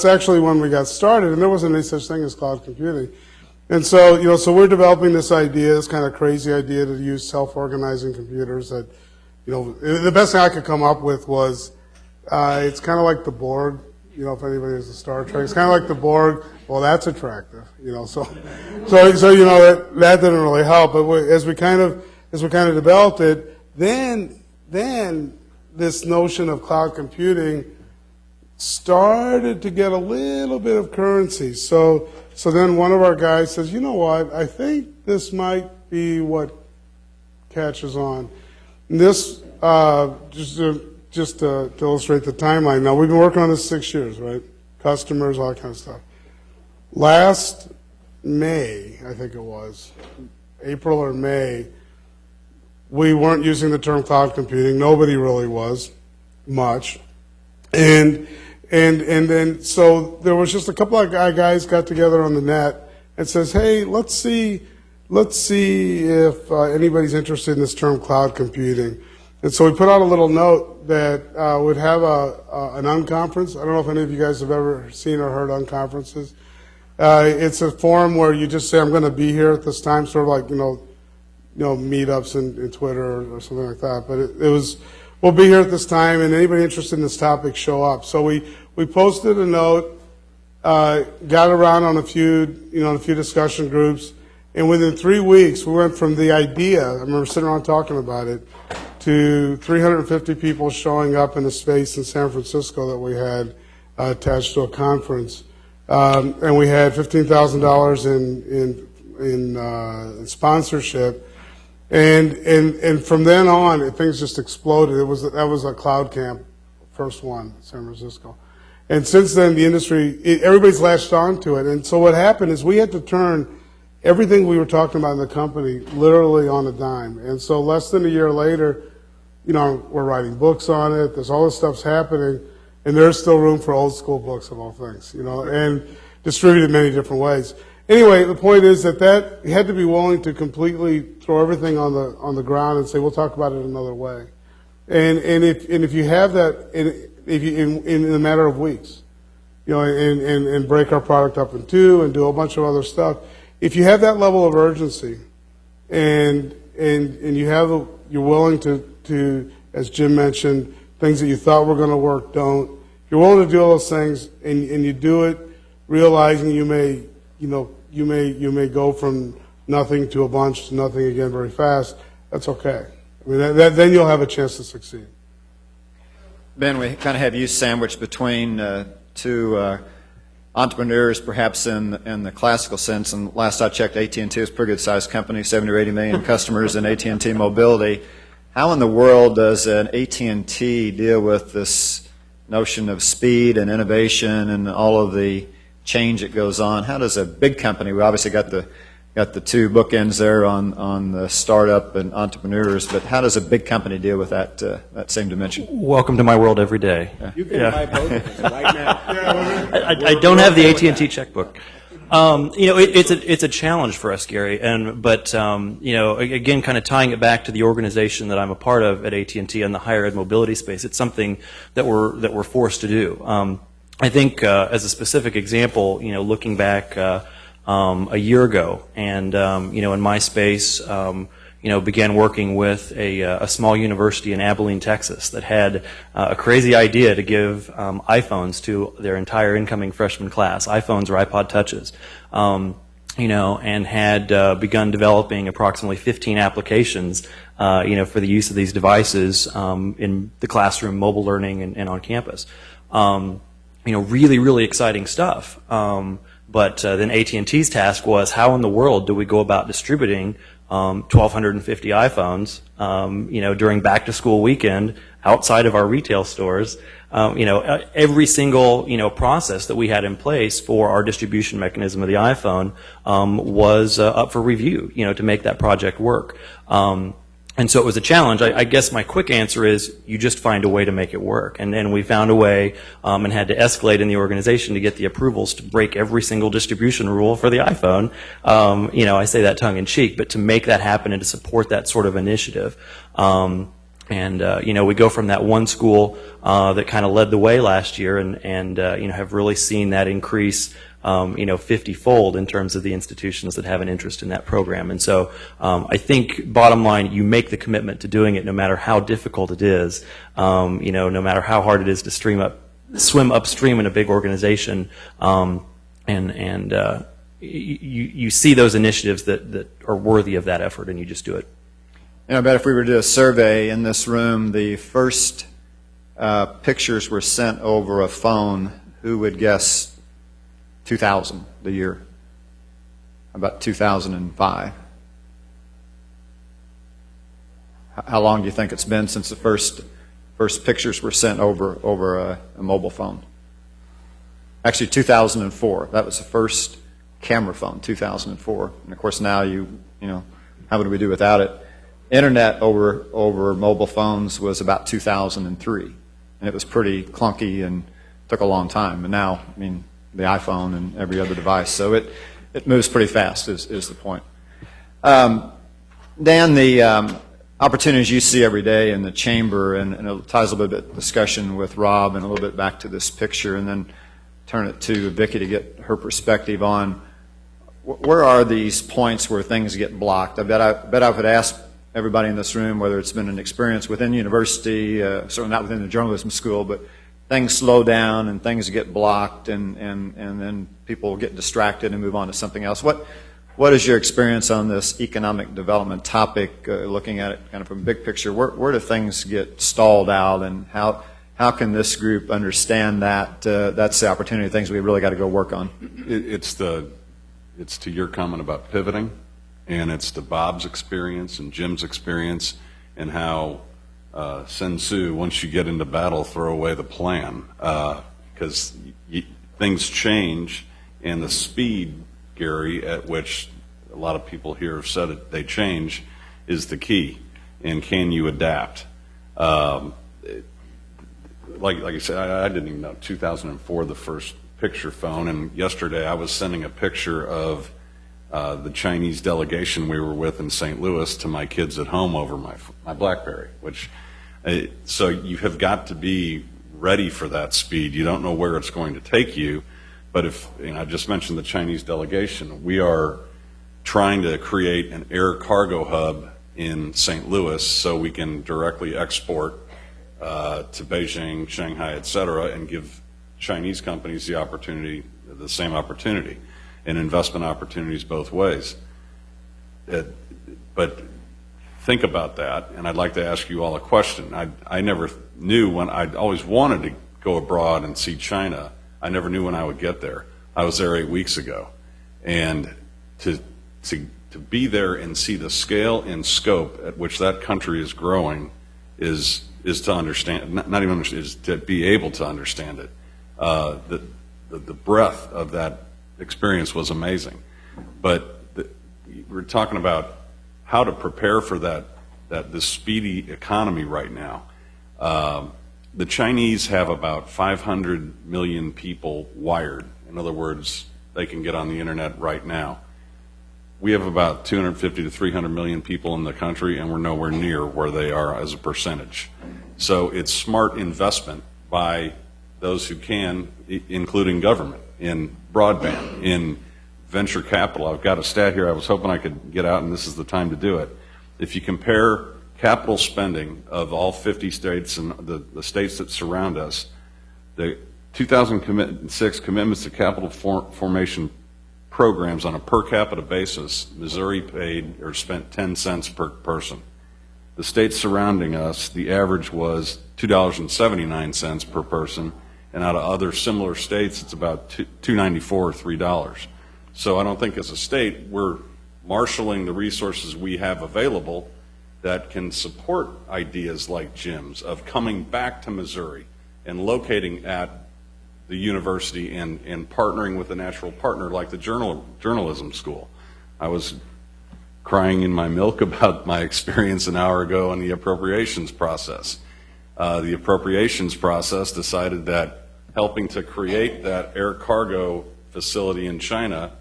actually when we got started, and there wasn't any such thing as cloud computing. And so so we're developing this idea, this kind of crazy idea to use self-organizing computers. That the best thing I could come up with was it's kind of like the Borg. If anybody has a Star Trek, it's kind of like the Borg. Well, that's attractive, So that didn't really help. But as we kind of developed it, then this notion of cloud computing started to get a little bit of currency. So then one of our guys says, you know what? I think this might be what catches on. And this just to illustrate the timeline. Now, we've been working on this 6 years, right? Customers, all that kind of stuff. Last May, I think it was, April or May, we weren't using the term cloud computing. Nobody really was much. And then, so there was just a couple of guys got together on the net and says, hey, let's see if anybody's interested in this term cloud computing. And so we put out a little note that would have an unconference. I don't know if any of you guys have ever seen or heard unconferences. It's a forum where you just say, I'm going to be here at this time, sort of like, meetups in Twitter or something like that. But it was, we'll be here at this time, and anybody interested in this topic, show up. So we posted a note, got around on a few discussion groups, and within 3 weeks, we went from the idea, I remember sitting around talking about it, to 350 people showing up in a space in San Francisco that we had attached to a conference. And we had $15,000 in sponsorship. And from then on, things just exploded. That was a cloud camp, first one in San Francisco. And since then, the industry, everybody's latched on to it. And so what happened is we had to turn everything we were talking about in the company literally on a dime. And so less than a year later, we're writing books on it. There's all this stuff's happening, and there's still room for old school books of all things, and distributed in many different ways. Anyway, the point is that you had to be willing to completely throw everything on the ground and say, we'll talk about it another way. And if you have that, in a matter of weeks, and break our product up in two and do a bunch of other stuff, if you have that level of urgency, and you're willing to, as Jim mentioned, things that you thought were going to work don't. You're willing to do all those things, and you do it, realizing you may go from nothing to a bunch to nothing again very fast. That's okay. I mean, then you'll have a chance to succeed. Ben, we kind of have you sandwiched between two entrepreneurs, perhaps in the classical sense. And last I checked, AT&T is a pretty good-sized company, 70 or 80 million customers in AT&T Mobility. How in the world does an AT&T deal with this notion of speed and innovation and all of the change that goes on? How does a big company, we obviously got the two bookends there on the startup and entrepreneurs, but how does a big company deal with that same dimension? Welcome to my world every day. You can buy both of them right now. I don't have the AT&T checkbook. It's a challenge for us, Gary, but again, kind of tying it back to the organization that I'm a part of at AT&T in the higher ed mobility space, it's something that we're forced to do. I think as a specific example, looking back a year ago, and in my space, began working with a small university in Abilene, Texas, that had a crazy idea to give iPhones to their entire incoming freshman class, iPhones or iPod Touches, and had begun developing approximately 15 applications for the use of these devices in the classroom, mobile learning, and on campus. Really, really exciting stuff. But then AT&T's task was, how in the world do we go about distributing 1,250 iPhones, during back-to-school weekend outside of our retail stores? Every single, process that we had in place for our distribution mechanism of the iPhone was up for review, to make that project work. And so it was a challenge. I guess my quick answer is you just find a way to make it work. And then we found a way and had to escalate in the organization to get the approvals to break every single distribution rule for the iPhone. I say that tongue in cheek, but to make that happen and to support that sort of initiative. We go from that one school that kind of led the way last year and have really seen that increase 50-fold in terms of the institutions that have an interest in that program. And so I think, bottom line, you make the commitment to doing it no matter how difficult it is, no matter how hard it is to swim upstream in a big organization, you see those initiatives that are worthy of that effort, and you just do it. I bet if we were to do a survey in this room, the first pictures were sent over a phone, who would guess 2000, the year? About 2005. How long do you think it's been since the first pictures were sent over a mobile phone? Actually, 2004. That was the first camera phone, 2004. And of course, now how would we do without it? Internet over mobile phones was about 2003, and it was pretty clunky and took a long time. And now, the iPhone and every other device. So it moves pretty fast is the point. Dan, the opportunities you see every day in the chamber, and it ties a little bit of discussion with Rob and a little bit back to this picture, and then turn it to Vicki to get her perspective on where are these points where things get blocked. I bet I would ask everybody in this room whether it's been an experience within the university, certainly not within the journalism school, but things slow down and things get blocked, and then people get distracted and move on to something else. What is your experience on this economic development topic, looking at it kind of from a big picture? Where do things get stalled out, and how can this group understand that that's the opportunity, things we really got to go work on? It's to your comment about pivoting, and it's to Bob's experience and Jim's experience, and how Sun Tzu, once you get into battle, throw away the plan, because things change, and the speed, Gary, at which a lot of people here have said it, they change, is the key. And can you adapt? Like I said, I didn't even know 2004 the first picture phone, and yesterday I was sending a picture of the Chinese delegation we were with in St. Louis to my kids at home over my BlackBerry, so you have got to be ready for that speed. You don't know where it's going to take you, but I just mentioned the Chinese delegation. We are trying to create an air cargo hub in St. Louis so we can directly export to Beijing, Shanghai, et cetera, and give Chinese companies the same opportunity, and investment opportunities both ways. But think about that, and I'd like to ask you all a question. I never knew when I'd always wanted to go abroad and see China. I never knew when I would get there. I was there 8 weeks ago, and to be there and see the scale and scope at which that country is growing is to understand. Not even understand, is to be able to understand it. The breadth of that experience was amazing, but we're talking about how to prepare for this speedy economy right now. The Chinese have about 500 million people wired. In other words, they can get on the internet right now. We have about 250 to 300 million people in the country, and we're nowhere near where they are as a percentage. So it's smart investment by those who can, including government, in broadband, in venture capital. I've got a stat here I was hoping I could get out, and this is the time to do it. If you compare capital spending of all 50 states and the states that surround us, the 2006 commitments to capital formation programs on a per capita basis, Missouri paid or spent 10 cents per person. The states surrounding us, the average was $2.79 per person, and out of other similar states, it's about $2.94 or $3. So I don't think as a state we're marshaling the resources we have available that can support ideas like Jim's of coming back to Missouri and locating at the university and partnering with a natural partner like the journalism school. I was crying in my milk about my experience an hour ago in the appropriations process. The appropriations process decided that helping to create that air cargo facility in China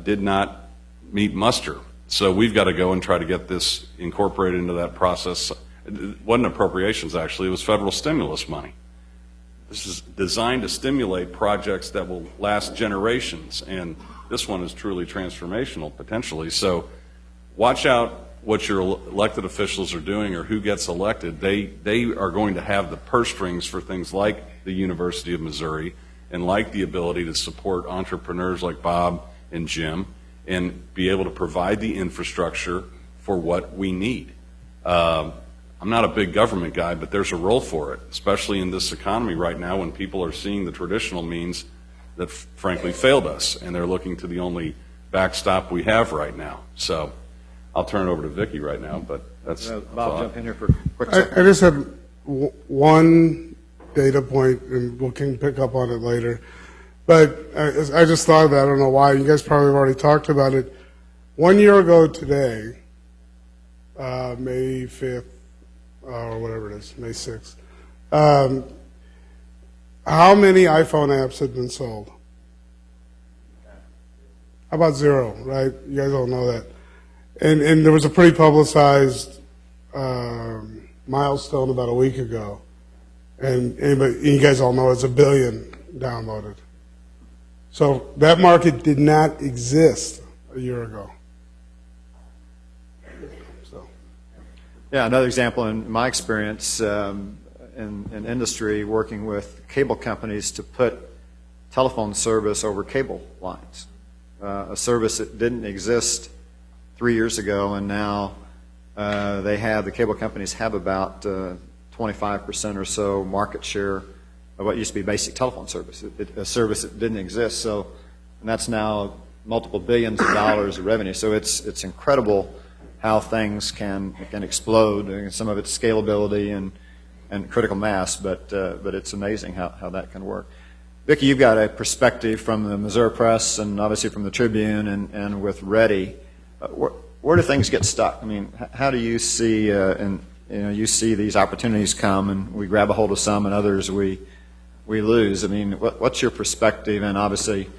did not meet muster. So we've got to go and try to get this incorporated into that process. It wasn't appropriations, actually. It was federal stimulus money. This is designed to stimulate projects that will last generations, and this one is truly transformational, potentially. So watch out what your elected officials are doing or who gets elected. They are going to have the purse strings for things like the University of Missouri and like the ability to support entrepreneurs like Bob and Jim and be able to provide the infrastructure for what we need. I'm not a big government guy, but there's a role for it, especially in this economy right now when people are seeing the traditional means that frankly failed us, and they're looking to the only backstop we have right now. So I'll turn it over to Vicki right now, but that's Bob, jump in here for a quick second. I just had one data point, and we can pick up on it later. But I just thought of that. I don't know why. You guys probably have already talked about it. 1 year ago today, May 5th, or whatever it is, May 6th, how many iPhone apps had been sold? How about zero, right? You guys all know that. And there was a pretty publicized milestone about a week ago. And you guys all know it's 1 billion downloaded. So that market did not exist a year ago. Yeah, another example in my experience in industry, working with cable companies to put telephone service over cable lines, a service that didn't exist 3 years ago, and now the cable companies have about 25% or so market share of what used to be basic telephone service, a service that didn't exist. So, and that's now multiple billions of dollars of revenue. So it's incredible how things can explode. And some of it's scalability and critical mass, but it's amazing how that can work. Vicki, you've got a perspective from the Missouri Press and obviously from the Tribune and with Ready. Where do things get stuck? I mean, how do you see you see these opportunities come and we grab a hold of some and others we lose? I mean, what's your perspective? And obviously,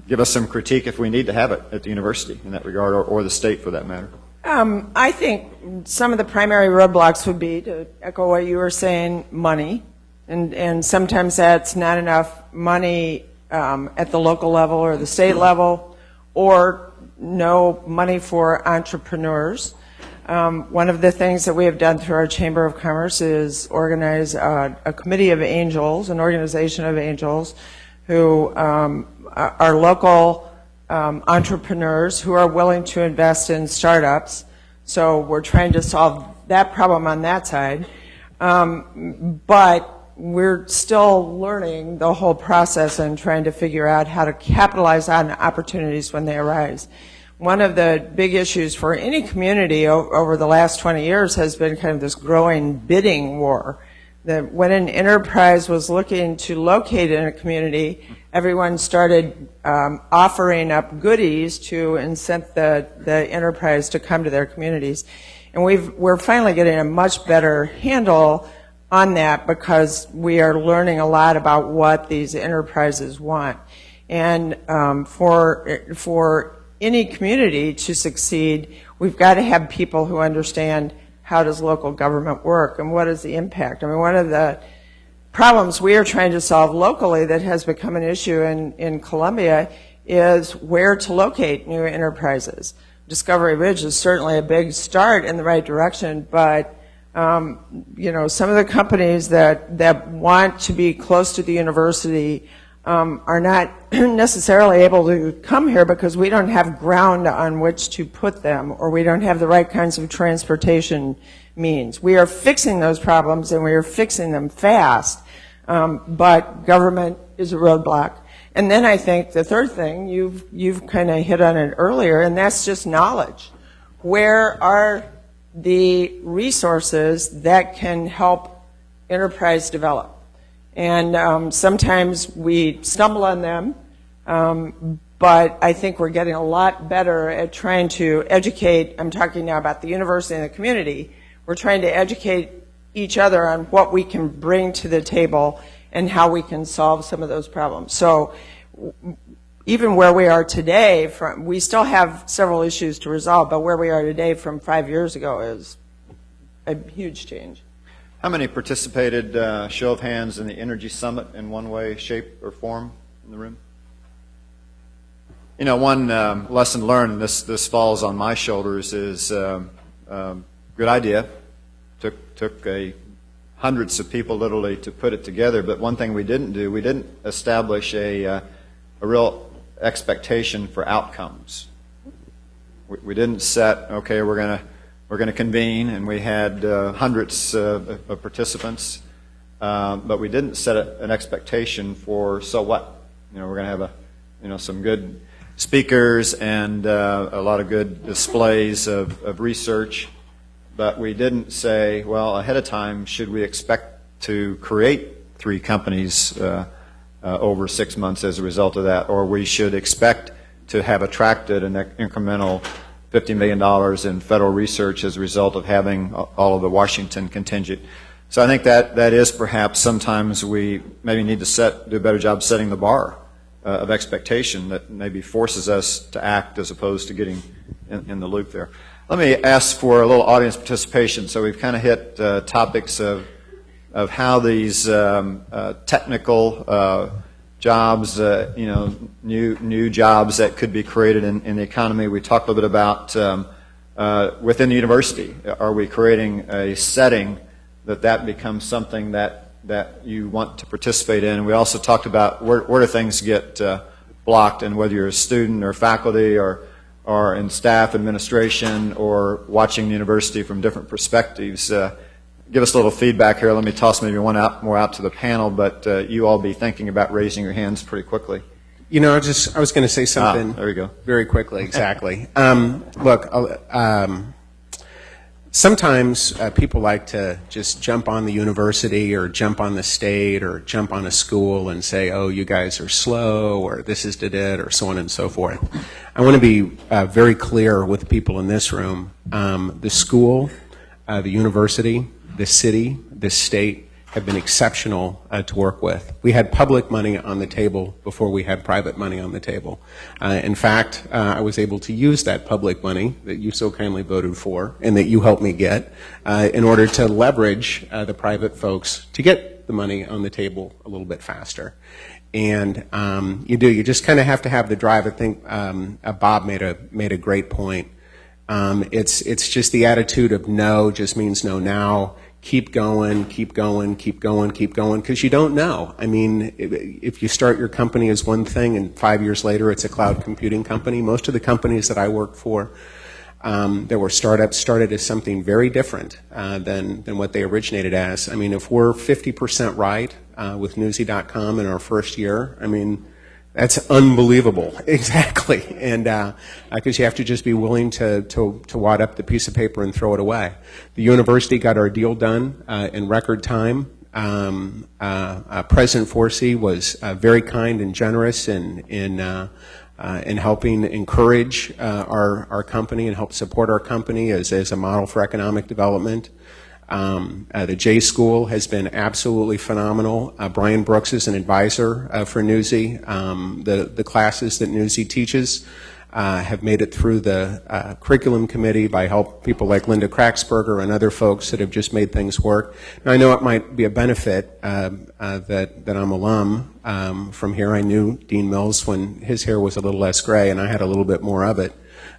give us some critique if we need to have it at the university in that regard, or the state for that matter. I think some of the primary roadblocks would be, to echo what you were saying, money. And sometimes that's not enough money at the local level or the state level, or no money for entrepreneurs. One of the things that we have done through our Chamber of Commerce is organize a committee of angels, an organization of angels, who are local entrepreneurs who are willing to invest in startups. So we're trying to solve that problem on that side. But we're still learning the whole process and trying to figure out how to capitalize on opportunities when they arise. One of the big issues for any community over the last 20 years has been kind of this growing bidding war. That when an enterprise was looking to locate in a community, everyone started offering up goodies to incent the enterprise to come to their communities. And we're finally getting a much better handle on that because we are learning a lot about what these enterprises want. And for any community to succeed, we've got to have people who understand how does local government work and what is the impact. I mean, one of the problems we are trying to solve locally that has become an issue in Columbia is where to locate new enterprises. Discovery Ridge is certainly a big start in the right direction, but you know, some of the companies that want to be close to the university are not necessarily able to come here because we don't have ground on which to put them, or we don't have the right kinds of transportation means. We are fixing those problems, and we are fixing them fast, but government is a roadblock. And then I think the third thing, you've kind of hit on it earlier, and that's just knowledge. Where are the resources that can help enterprise develop? And sometimes we stumble on them, but I think we're getting a lot better at trying to educate. I'm talking now about the university and the community. We're trying to educate each other on what we can bring to the table and how we can solve some of those problems. So even where we are today, we still have several issues to resolve, but where we are today from 5 years ago is a huge change. How many participated, show of hands, in the Energy Summit in one way, shape, or form in the room? You know, one lesson learned, and this falls on my shoulders, is good idea. Took hundreds of people literally to put it together, but one thing we didn't do, we didn't establish a real expectation for outcomes. We didn't set, okay, we're going to convene, and we had hundreds of participants, but we didn't set an expectation for, so what? You know, we're going to have some good speakers and a lot of good displays of research, but we didn't say, well, ahead of time, should we expect to create 3 companies over 6 months as a result of that, or we should expect to have attracted an incremental $50 million in federal research as a result of having all of the Washington contingent. So I think that is perhaps sometimes we maybe need to do a better job setting the bar of expectation that maybe forces us to act as opposed to getting in the loop there. Let me ask for a little audience participation. So we've kind of hit topics of how these technical jobs, new jobs that could be created in the economy. We talked a little bit about within the university. Are we creating a setting that becomes something that you want to participate in? We also talked about where do things get blocked, and whether you're a student or faculty or in staff administration or watching the university from different perspectives. Give us a little feedback here. Let me toss maybe one more out to the panel, but you all be thinking about raising your hands pretty quickly. You know, I was going to say something. There you go. Very quickly, exactly. Look, sometimes people like to just jump on the university or jump on the state or jump on a school and say, oh, you guys are slow, or this is it, or so on and so forth. I want to be very clear with the people in this room. The school, the university, the city, the state have been exceptional to work with. We had public money on the table before we had private money on the table. In fact, I was able to use that public money that you so kindly voted for and that you helped me get in order to leverage the private folks to get the money on the table a little bit faster. And you just kind of have to have the drive. I think Bob made a great point. It's just the attitude of no just means no now. Keep going, keep going, keep going, keep going, because you don't know. I mean, if you start your company as one thing and 5 years later it's a cloud computing company, most of the companies that I work for that were startups started as something very different than what they originated as. I mean, if we're 50% right with Newsy.com in our first year, I mean, that's unbelievable. Exactly. And because you have to just be willing to wad up the piece of paper and throw it away. The university got our deal done in record time. President Forsey was very kind and generous in helping encourage our company and help support our company as a model for economic development. The J School has been absolutely phenomenal. Brian Brooks is an advisor for Newsy. The classes that Newsy teaches have made it through the curriculum committee by help people like Linda Kraxberger and other folks that have just made things work. Now, I know it might be a benefit that I'm alum from here. I knew Dean Mills when his hair was a little less gray and I had a little bit more of it.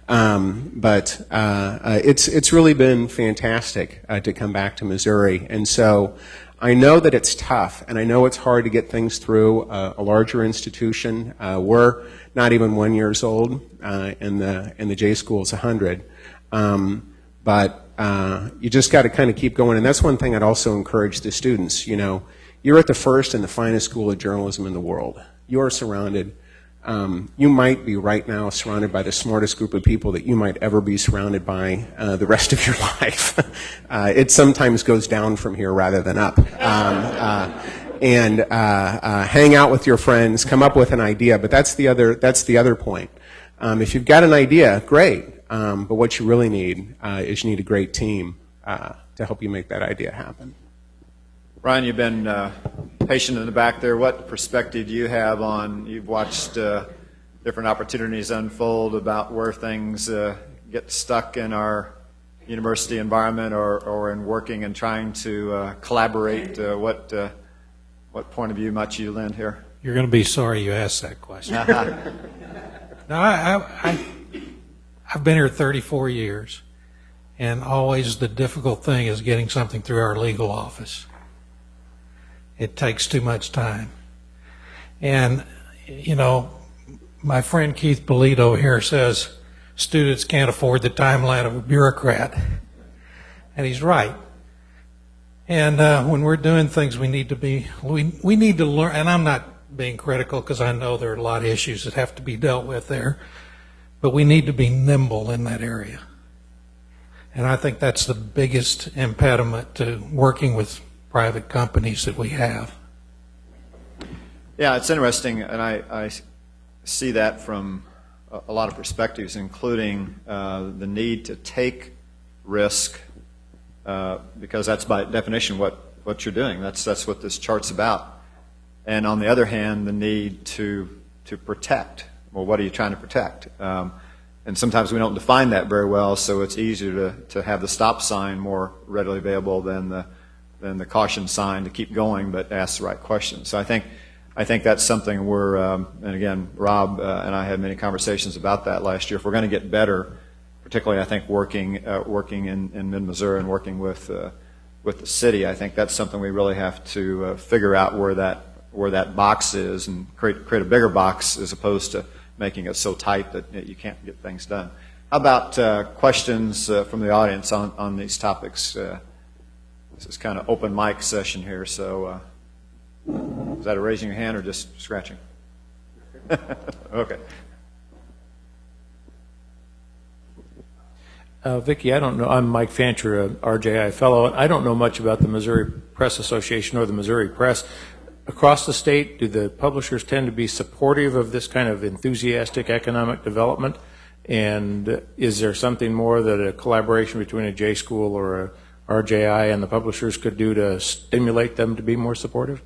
But it's really been fantastic to come back to Missouri. And so I know that it's tough, and I know it's hard to get things through a larger institution. We're not even 1 year old, and the J School's 100. But you just got to kind of keep going, and that's one thing I'd also encourage the students. You know, you're at the first and the finest school of journalism in the world. You're surrounded. You might be right now surrounded by the smartest group of people that you might ever be surrounded by the rest of your life. It sometimes goes down from here rather than up. And hang out with your friends, come up with an idea. But that's the other point. If you've got an idea, great. But what you really need is you need a great team to help you make that idea happen. Ryan, you've been patient in the back there. What perspective do you have on, you've watched different opportunities unfold about where things get stuck in our university environment or in working and trying to collaborate? What point of view might you lend here? You're going to be sorry you asked that question. Now, I've been here 34 years, and always the difficult thing is getting something through our legal office. It takes too much time. And, you know, my friend Keith Polito here says students can't afford the timeline of a bureaucrat. And he's right. And when we're doing things, we need to learn, and I'm not being critical because I know there are a lot of issues that have to be dealt with there, but we need to be nimble in that area. And I think that's the biggest impediment to working with private companies that we have. Yeah, it's interesting, and I see that from a lot of perspectives, including the need to take risk, because that's by definition what you're doing. That's what this chart's about. And on the other hand, the need to protect. Well, what are you trying to protect? And sometimes we don't define that very well, so it's easier to have the stop sign more readily available than the caution sign to keep going, but ask the right questions. So I think that's something we're, and again, Rob and I had many conversations about that last year. If we're going to get better, particularly I think working in mid-Missouri and working with the city, I think that's something we really have to figure out where that box is and create a bigger box as opposed to making it so tight that you can't get things done. How about questions from the audience on these topics? This is kind of open mic session here, so is that a raising your hand or just scratching? Okay. Vicki, I don't know. I'm Mike Fancher, a RJI fellow. I don't know much about the Missouri Press Association or the Missouri Press. Across the state, do the publishers tend to be supportive of this kind of enthusiastic economic development? And is there something more that a collaboration between a J school or a RJI and the publishers could do to stimulate them to be more supportive?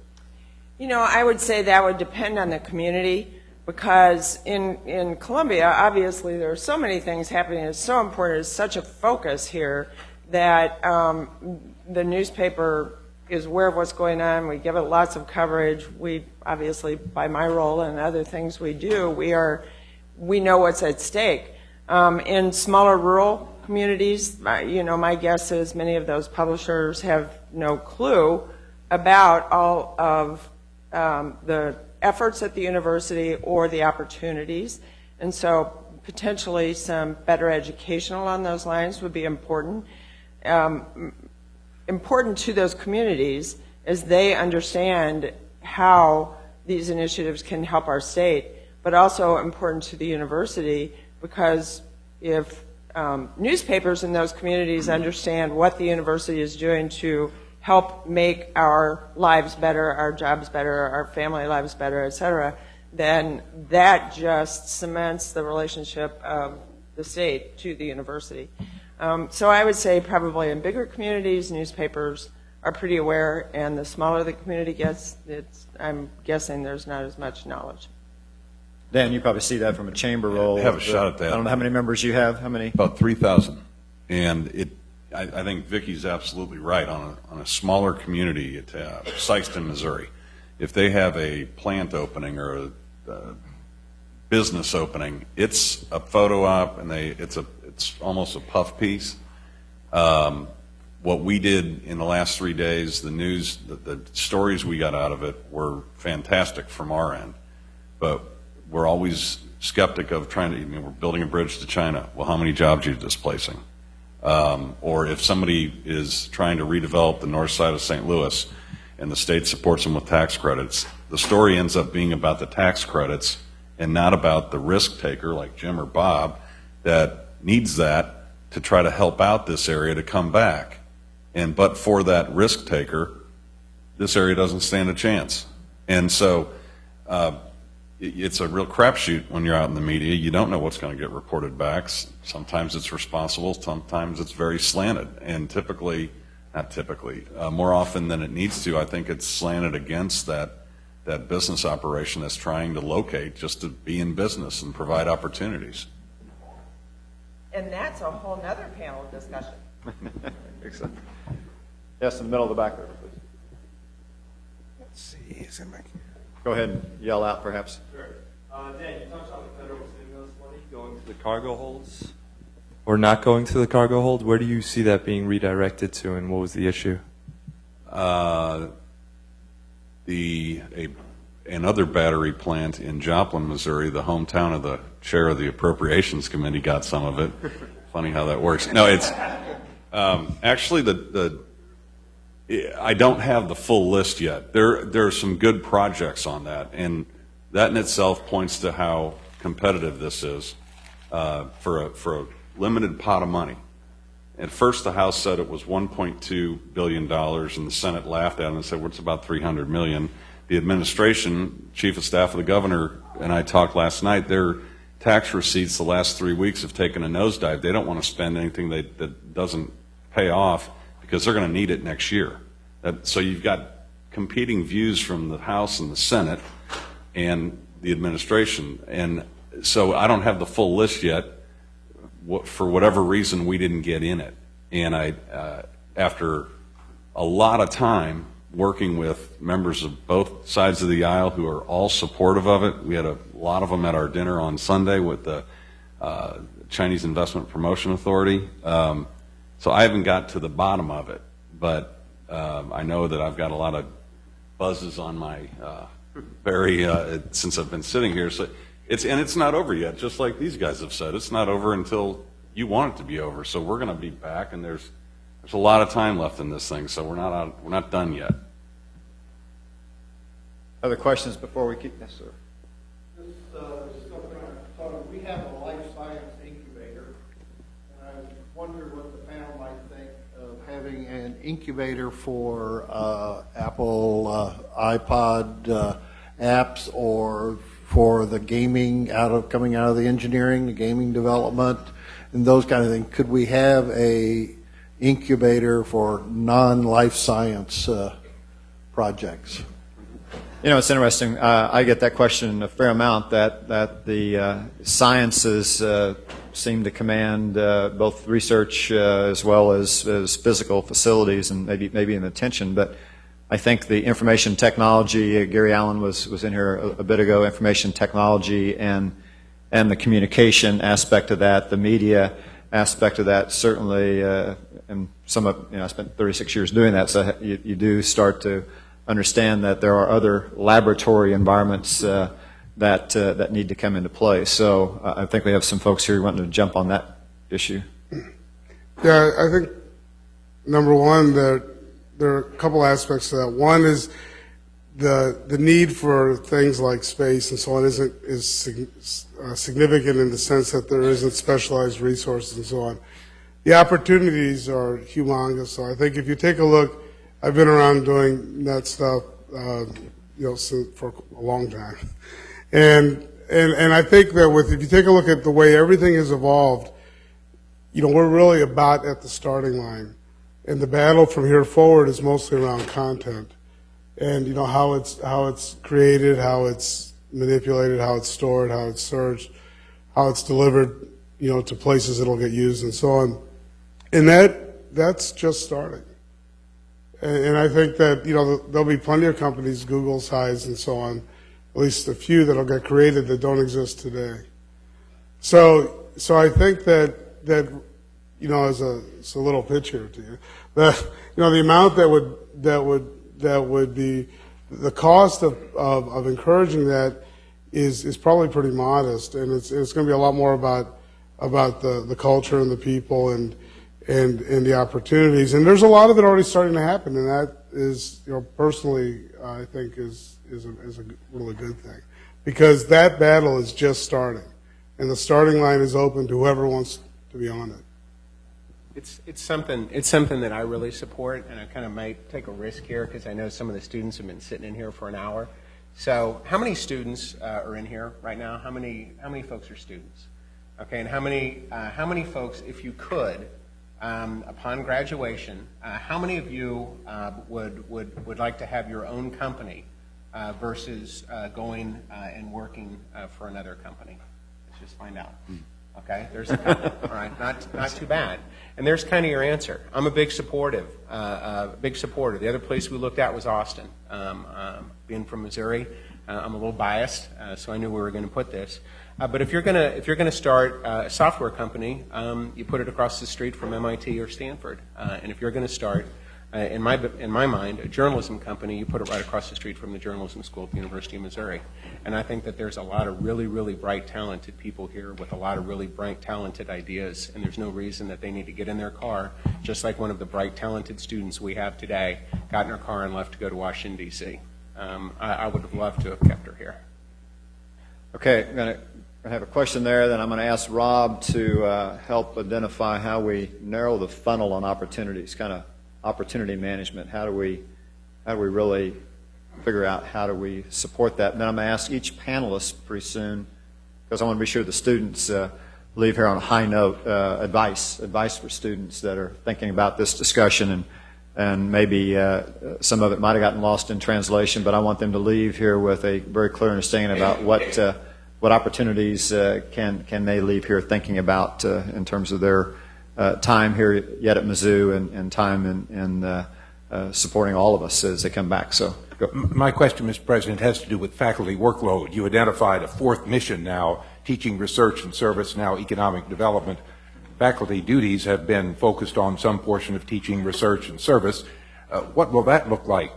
You know, I would say that would depend on the community, because in Columbia, obviously there are so many things happening. It's so important. It's such a focus here that the newspaper is aware of what's going on. We give it lots of coverage. We obviously, by my role and other things we do, we know what's at stake. In smaller rural communities, you know, my guess is many of those publishers have no clue about all of the efforts at the university or the opportunities, and so potentially some better education along those lines would be important. Important to those communities as they understand how these initiatives can help our state, but also important to the university, because if newspapers in those communities understand what the university is doing to help make our lives better, our jobs better, our family lives better, et cetera, then that just cements the relationship of the state to the university. So I would say probably in bigger communities, newspapers are pretty aware, and the smaller the community gets, I'm guessing there's not as much knowledge. Dan, you probably see that from a chamber role. I have a shot at that. I don't know how many members you have. How many? About 3,000. And I think Vicki's absolutely right. On a smaller community at Sykeston, Missouri, if they have a plant opening or a business opening, it's a photo op, and it's almost a puff piece. what we did in the last 3 days, the news, the stories we got out of it were fantastic from our end. But we're always skeptic of trying to, we're building a bridge to China. Well, how many jobs are you displacing? Or if somebody is trying to redevelop the north side of St. Louis and the state supports them with tax credits, the story ends up being about the tax credits and not about the risk taker like Jim or Bob that needs that to try to help out this area to come back. And but for that risk taker, this area doesn't stand a chance. And so it's a real crapshoot when you're out in the media. You don't know what's going to get reported back. Sometimes it's responsible, sometimes it's very slanted. And typically, not typically, more often than it needs to, I think it's slanted against that business operation that's trying to locate just to be in business and provide opportunities. And that's a whole nother panel discussion. Excellent. Yes, in the middle of the back there, please. Let's see. Is it back? Go ahead and yell out, perhaps. Sure. Dan, you talked about the federal stimulus money going to the cargo holds, or not going to the cargo hold. Where do you see that being redirected to, and what was the issue? Another battery plant in Joplin, Missouri, the hometown of the chair of the Appropriations Committee, got some of it. Funny how that works. No, it's actually I don't have the full list yet. There are some good projects on that, and that in itself points to how competitive this is for a limited pot of money. At first, the House said it was $1.2 billion, and the Senate laughed at it and said, well, it's about $300 million. The administration, Chief of Staff of the Governor, and I talked last night, their tax receipts the last 3 weeks have taken a nosedive. They don't want to spend anything that doesn't pay off because they're going to need it next year. So you've got competing views from the House and the Senate and the administration. And so I don't have the full list yet. For whatever reason, we didn't get in it. And after a lot of time working with members of both sides of the aisle who are all supportive of it, we had a lot of them at our dinner on Sunday with the Chinese Investment Promotion Authority. So I haven't got to the bottom of it, but I know that I've got a lot of buzzes on my since I've been sitting here. So it's not over yet, just like these guys have said. It's not over until you want it to be over. So we're going to be back, and there's a lot of time left in this thing. So we're not done yet. Other questions before we keep? Yes, sir. This is something I thought of. We have a life science incubator, and I wonder what the panel might think of having an incubator for Apple iPod apps, or for the gaming coming out of the engineering, the gaming development, and those kind of things. Could we have a incubator for non-life science projects? You know, it's interesting. I get that question a fair amount, that the sciences seem to command both research as well as physical facilities and maybe an attention. But I think the information technology, Gary Allen was in here a bit ago, information technology and the communication aspect of that, the media aspect of that, certainly, and I spent 36 years doing that, so you do start to understand that there are other laboratory environments that need to come into play. So I think we have some folks here wanting to jump on that issue. Yeah, I think, number one, there are a couple aspects to that. One is the need for things like space and so on is significant in the sense that there isn't specialized resources and so on. The opportunities are humongous. So I think if you take a look, I've been around doing that stuff, for a long time, and I think that if you take a look at the way everything has evolved, we're really about at the starting line, and the battle from here forward is mostly around content, and how it's created, how it's manipulated, how it's stored, how it's searched, how it's delivered, to places it'll get used, and so on, and that's just starting. And I think that, there'll be plenty of companies, Google size and so on, at least a few that'll get created that don't exist today. So I think that you know, as a little picture to you, the amount that would be the cost of encouraging that is probably pretty modest, and it's going to be a lot more about the culture and the people and the opportunities. And there's a lot of it already starting to happen, and that is, you know, personally, I think is a really good thing, because that battle is just starting, and the starting line is open to whoever wants to be on it. It's something that I really support, and I kind of might take a risk here because I know some of the students have been sitting in here for an hour. So, how many students are in here right now? How many folks are students? Okay, and how many folks, if you could, upon graduation, how many of you would like to have your own company versus going and working for another company? Let's just find out. Okay, there's a couple. All right, not too bad. And there's kind of your answer. I'm a big supporter. The other place we looked at was Austin. Being from Missouri, I'm a little biased, so I knew we were going to put this. But if you're gonna start a software company, you put it across the street from MIT or Stanford. And if you're going to start, in my mind, a journalism company, you put it right across the street from the journalism school at the University of Missouri. And I think that there's a lot of really, really bright, talented people here with a lot of really bright, talented ideas, and there's no reason that they need to get in their car, just like one of the bright, talented students we have today got in her car and left to go to Washington, D.C. I would have loved to have kept her here. Okay, I'm going to have a question there, then I'm going to ask Rob to help identify how we narrow the funnel on opportunities, kind of opportunity management. How do we really figure out how do we support that? And then I'm going to ask each panelist pretty soon, because I want to be sure the students leave here on a high note, advice for students that are thinking about this discussion, and maybe some of it might have gotten lost in translation, but I want them to leave here with a very clear understanding about what opportunities can they leave here thinking about in terms of their time here yet at Mizzou and time in supporting all of us as they come back. So, go. My question, Mr. President, has to do with faculty workload. You identified a fourth mission now, teaching, research, and service, now economic development. Faculty duties have been focused on some portion of teaching, research, and service. What will that look like?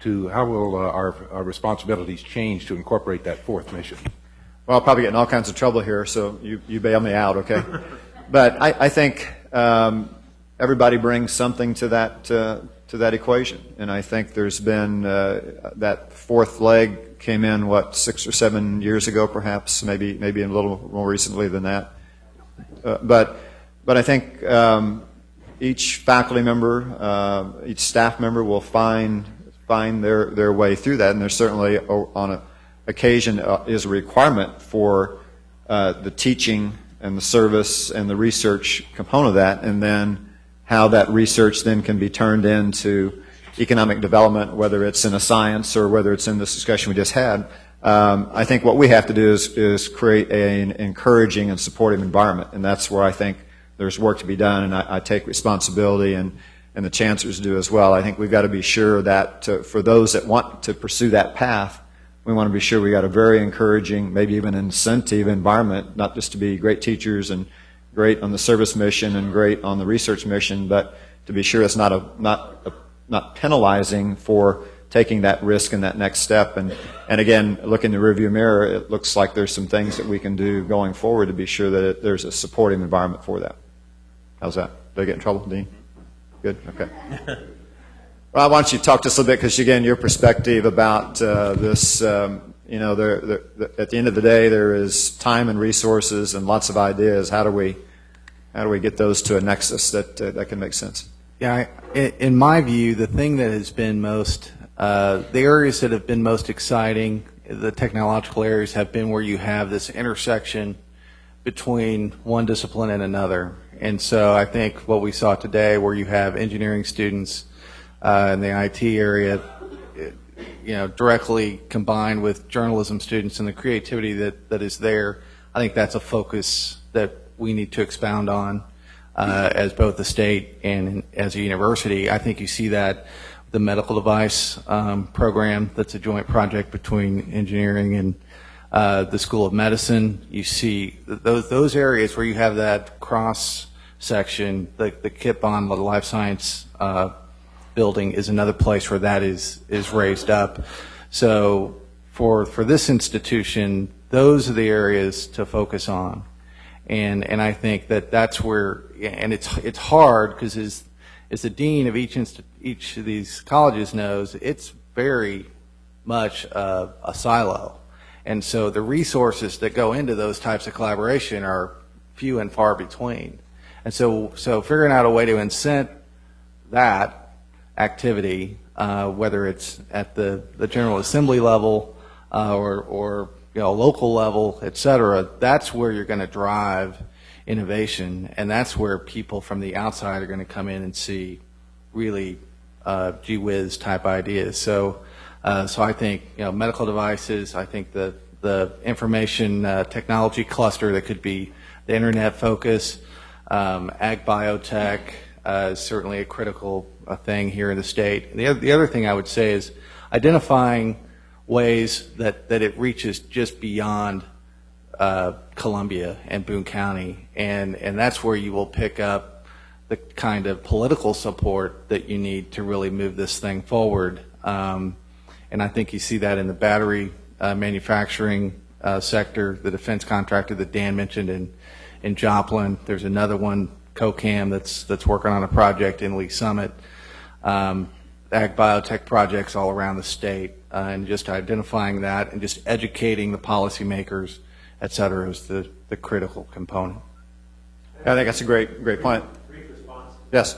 How will our responsibilities change to incorporate that fourth mission? Well, I'll probably get in all kinds of trouble here, so you bail me out, okay? But I think everybody brings something to that equation, and I think there's been that fourth leg came in 6 or 7 years ago, perhaps, maybe a little more recently than that. But I think each faculty member, each staff member will find their way through that, and there's certainly on occasion is a requirement for the teaching and the service and the research component of that, and then how that research then can be turned into economic development, whether it's in a science or whether it's in this discussion we just had. I think what we have to do is create an encouraging and supportive environment, and that's where I think there's work to be done, and I take responsibility, and the chancellors do as well. I think we've got to be sure that for those that want to pursue that path, we want to be sure we got a very encouraging, maybe even incentive environment, not just to be great teachers and great on the service mission and great on the research mission, but to be sure it's not penalizing for taking that risk and that next step. And again, look in the rearview mirror, it looks like there's some things that we can do going forward to be sure that there's a supportive environment for that. How's that? Did I get in trouble, Dean? Good? Okay. Well, why don't you talk to us a little bit, because again, your perspective about this, at the end of the day, there is time and resources and lots of ideas. How do we get those to a nexus that can make sense? Yeah, in my view, the thing that has been the areas that have been most exciting, the technological areas, have been where you have this intersection between one discipline and another. And so I think what we saw today, where you have engineering students in the IT area, directly combined with journalism students and the creativity that is there, I think that's a focus that we need to expound on as both the state and as a university. I think you see that the medical device program, that's a joint project between engineering and the School of Medicine. You see those areas where you have that cross section. The KIP on the life science building is another place where that is raised up. So for this institution, those are the areas to focus on. And I think that's where, and it's hard because as the dean of each of these colleges knows, it's very much a silo. And so the resources that go into those types of collaboration are few and far between. And so figuring out a way to incent that activity, whether it's at the General Assembly level or local level, et cetera, that's where you're going to drive innovation, and that's where people from the outside are going to come in and see really gee whiz type ideas. So I think medical devices. I think the information technology cluster that could be the internet focus, ag biotech is certainly a critical thing here in the state. And the other thing I would say is identifying ways that it reaches just beyond Columbia and Boone County, and that's where you will pick up the kind of political support that you need to really move this thing forward. And I think you see that in the battery manufacturing sector, the defense contractor that Dan mentioned in Joplin. There's another one, CoCam, that's working on a project in Lee Summit. Ag biotech projects all around the state, and just identifying that and just educating the policymakers, et cetera, is the critical component. I think that's a great point. Brief response. Yes.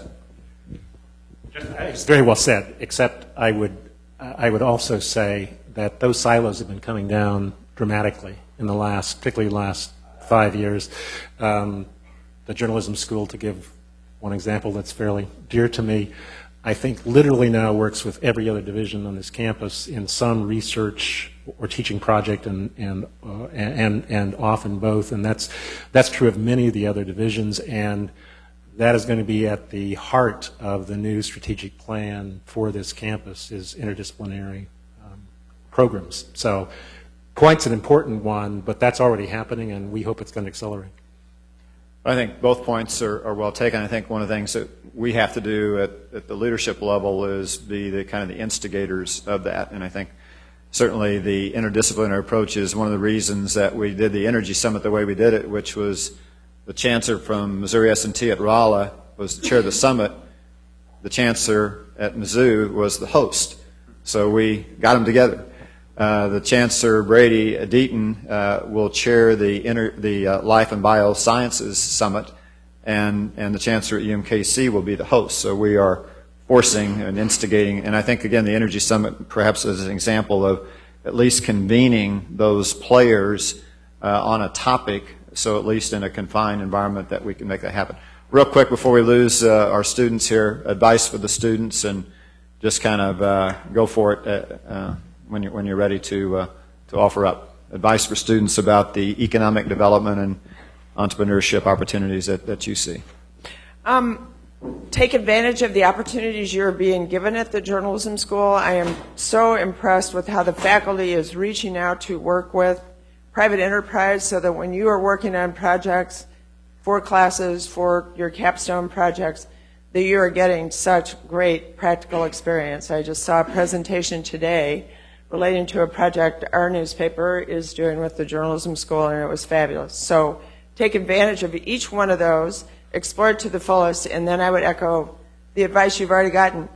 It's very well said, except I would also say that those silos have been coming down dramatically in particularly the last 5 years. The journalism school, to give one example that's fairly dear to me, I think literally now works with every other division on this campus in some research or teaching project, and often both. And that's true of many of the other divisions, and that is going to be at the heart of the new strategic plan for this campus, is interdisciplinary programs. So quite's an important one, but that's already happening, and we hope it's going to accelerate. I think both points are well taken. I think one of the things that we have to do at the leadership level is be the kind of the instigators of that. And I think certainly the interdisciplinary approach is one of the reasons that we did the Energy Summit the way we did it, which was the chancellor from Missouri S&T at Rolla was the chair of the summit. The chancellor at Mizzou was the host. So we got them together. The Chancellor Brady Deaton will chair the Life and Biosciences Summit, and the Chancellor at UMKC will be the host. So we are forcing and instigating, and I think, again, the Energy Summit perhaps is an example of at least convening those players on a topic, so at least in a confined environment that we can make that happen. Real quick before we lose our students here, advice for the students, and just kind of go for it when you're ready to offer up advice for students about the economic development and entrepreneurship opportunities that you see. Take advantage of the opportunities you're being given at the journalism school. I am so impressed with how the faculty is reaching out to work with private enterprise, so that when you are working on projects for classes, for your capstone projects, that you are getting such great practical experience. I just saw a presentation today relating to a project our newspaper is doing with the journalism school, and it was fabulous. So take advantage of each one of those, explore it to the fullest, and then I would echo the advice you've already gotten.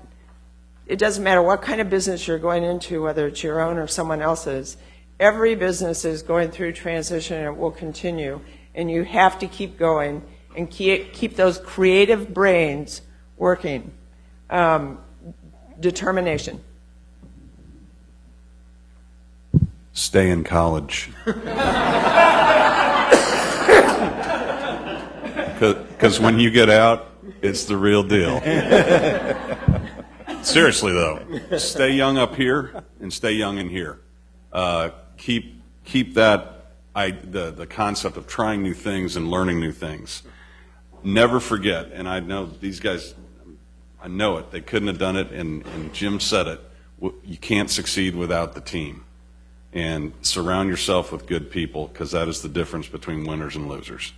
It doesn't matter what kind of business you're going into, whether it's your own or someone else's. Every business is going through transition, and it will continue, and you have to keep going and keep those creative brains working. Determination. Stay in college. Because when you get out, it's the real deal. Seriously, though, stay young up here and stay young in here. Keep that the concept of trying new things and learning new things. Never forget, and I know these guys, I know it, they couldn't have done it, and Jim said it, you can't succeed without the team. And surround yourself with good people, because that is the difference between winners and losers.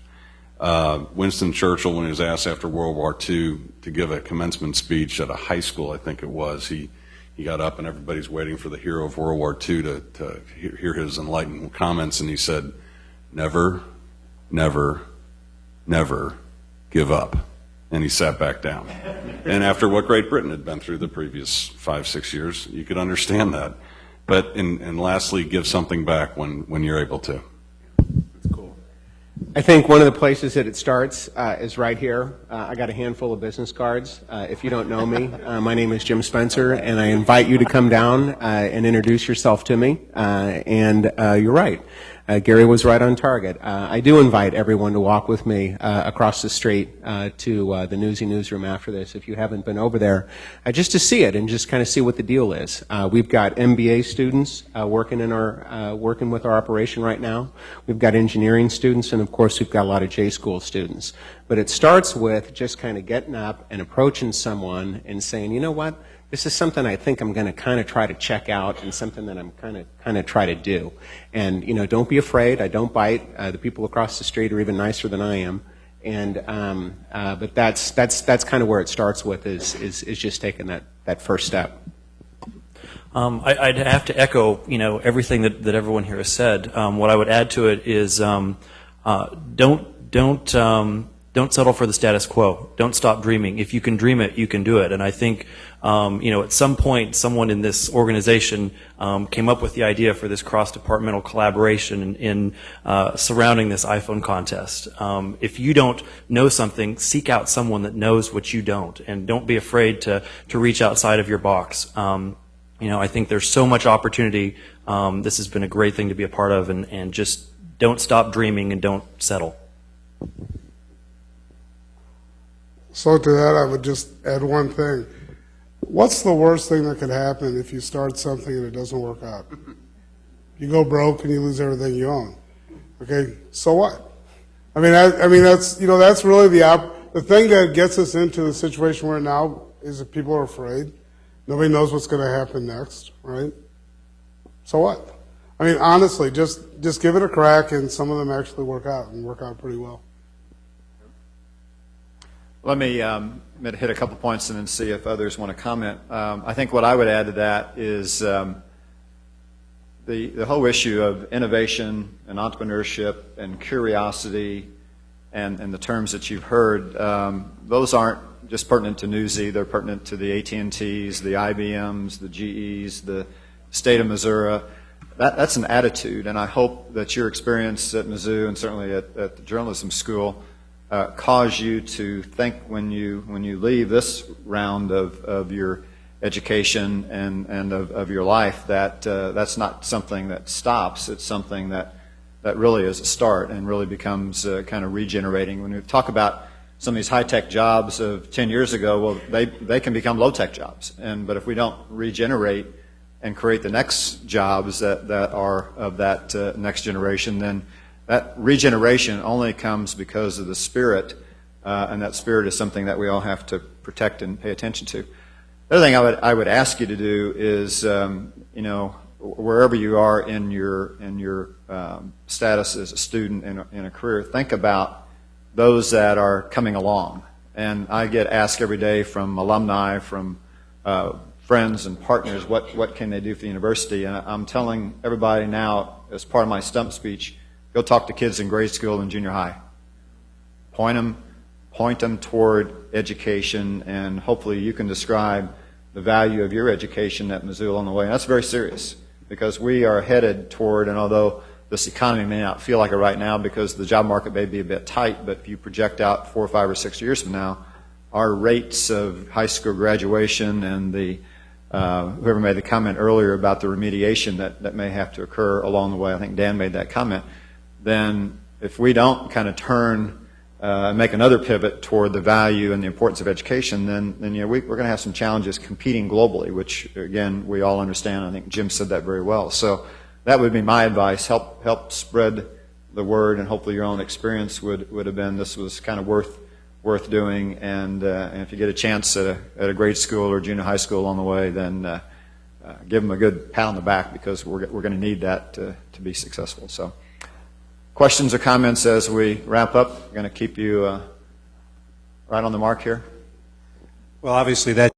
Winston Churchill, when he was asked after World War II to give a commencement speech at a high school, I think it was, he got up and everybody's waiting for the hero of World War II to hear his enlightened comments, and he said, "Never, never, never give up." And he sat back down. And after what Great Britain had been through the previous 5-6 years, you could understand that. But, and lastly, give something back when you're able to. That's cool. I think one of the places that it starts is right here. I got a handful of business cards. If you don't know me, my name is Jim Spencer, and I invite you to come down and introduce yourself to me. And you're right. Gary was right on target. I do invite everyone to walk with me across the street to the Newsy Newsroom after this, if you haven't been over there, just to see it and just kind of see what the deal is. We've got MBA students working with our operation right now. We've got engineering students, and of course we've got a lot of J School students. But it starts with just kind of getting up and approaching someone and saying, you know what? This is something I think I'm going to kind of try to check out, and something that I'm kind of try to do. And don't be afraid. I don't bite. The people across the street are even nicer than I am. And but that's kind of where it starts with is just taking that first step. I'd have to echo everything that everyone here has said. What I would add to it is don't settle for the status quo. Don't stop dreaming. If you can dream it, you can do it. And I think, at some point, someone in this organization came up with the idea for this cross-departmental collaboration in surrounding this iPhone contest. If you don't know something, seek out someone that knows what you don't, and don't be afraid to reach outside of your box. I think there's so much opportunity. This has been a great thing to be a part of, and just don't stop dreaming and don't settle. So to that, I would just add one thing. What's the worst thing that could happen if you start something and it doesn't work out? You go broke and you lose everything you own. Okay, so what? I mean that's that's really the thing that gets us into the situation we're in now is that people are afraid. Nobody knows what's going to happen next, right? So what? I mean, honestly, just give it a crack, and some of them actually work out pretty well. Let me hit a couple points and then see if others want to comment. I think what I would add to that is the whole issue of innovation and entrepreneurship and curiosity and the terms that you've heard. Those aren't just pertinent to Newsy. They're pertinent to the AT&Ts, the IBMs, the GEs, the state of Missouri. That's an attitude, and I hope that your experience at Mizzou and certainly at the journalism school cause you to think when you leave this round of your education and of your life that that's not something that stops. It's something that really is a start and really becomes kind of regenerating. When we talk about some of these high-tech jobs of 10 years ago, well, they can become low-tech jobs. But if we don't regenerate and create the next jobs that are of that next generation, then that regeneration only comes because of the spirit, and that spirit is something that we all have to protect and pay attention to. The other thing I would ask you to do is, wherever you are in your status as a student in a career, think about those that are coming along. And I get asked every day from alumni, from friends and partners, what can they do for the university? And I'm telling everybody now, as part of my stump speech, go talk to kids in grade school and junior high. Point them toward education, and hopefully you can describe the value of your education at Mizzou along the way. And that's very serious, because we are headed toward, and although this economy may not feel like it right now because the job market may be a bit tight, but if you project out 4 or 5 or 6 years from now, our rates of high school graduation and the whoever made the comment earlier about the remediation that may have to occur along the way, I think Dan made that comment, then if we don't kind of turn and make another pivot toward the value and the importance of education, then we're going to have some challenges competing globally, which again we all understand. I think Jim said that very well. So that would be my advice. Help spread the word, and hopefully your own experience would have been this was kind of worth doing. And if you get a chance at a grade school or junior high school along the way, then give them a good pat on the back, because we're going to need that to be successful. So. questions or comments as we wrap up? I'm going to keep you right on the mark here. Well, obviously that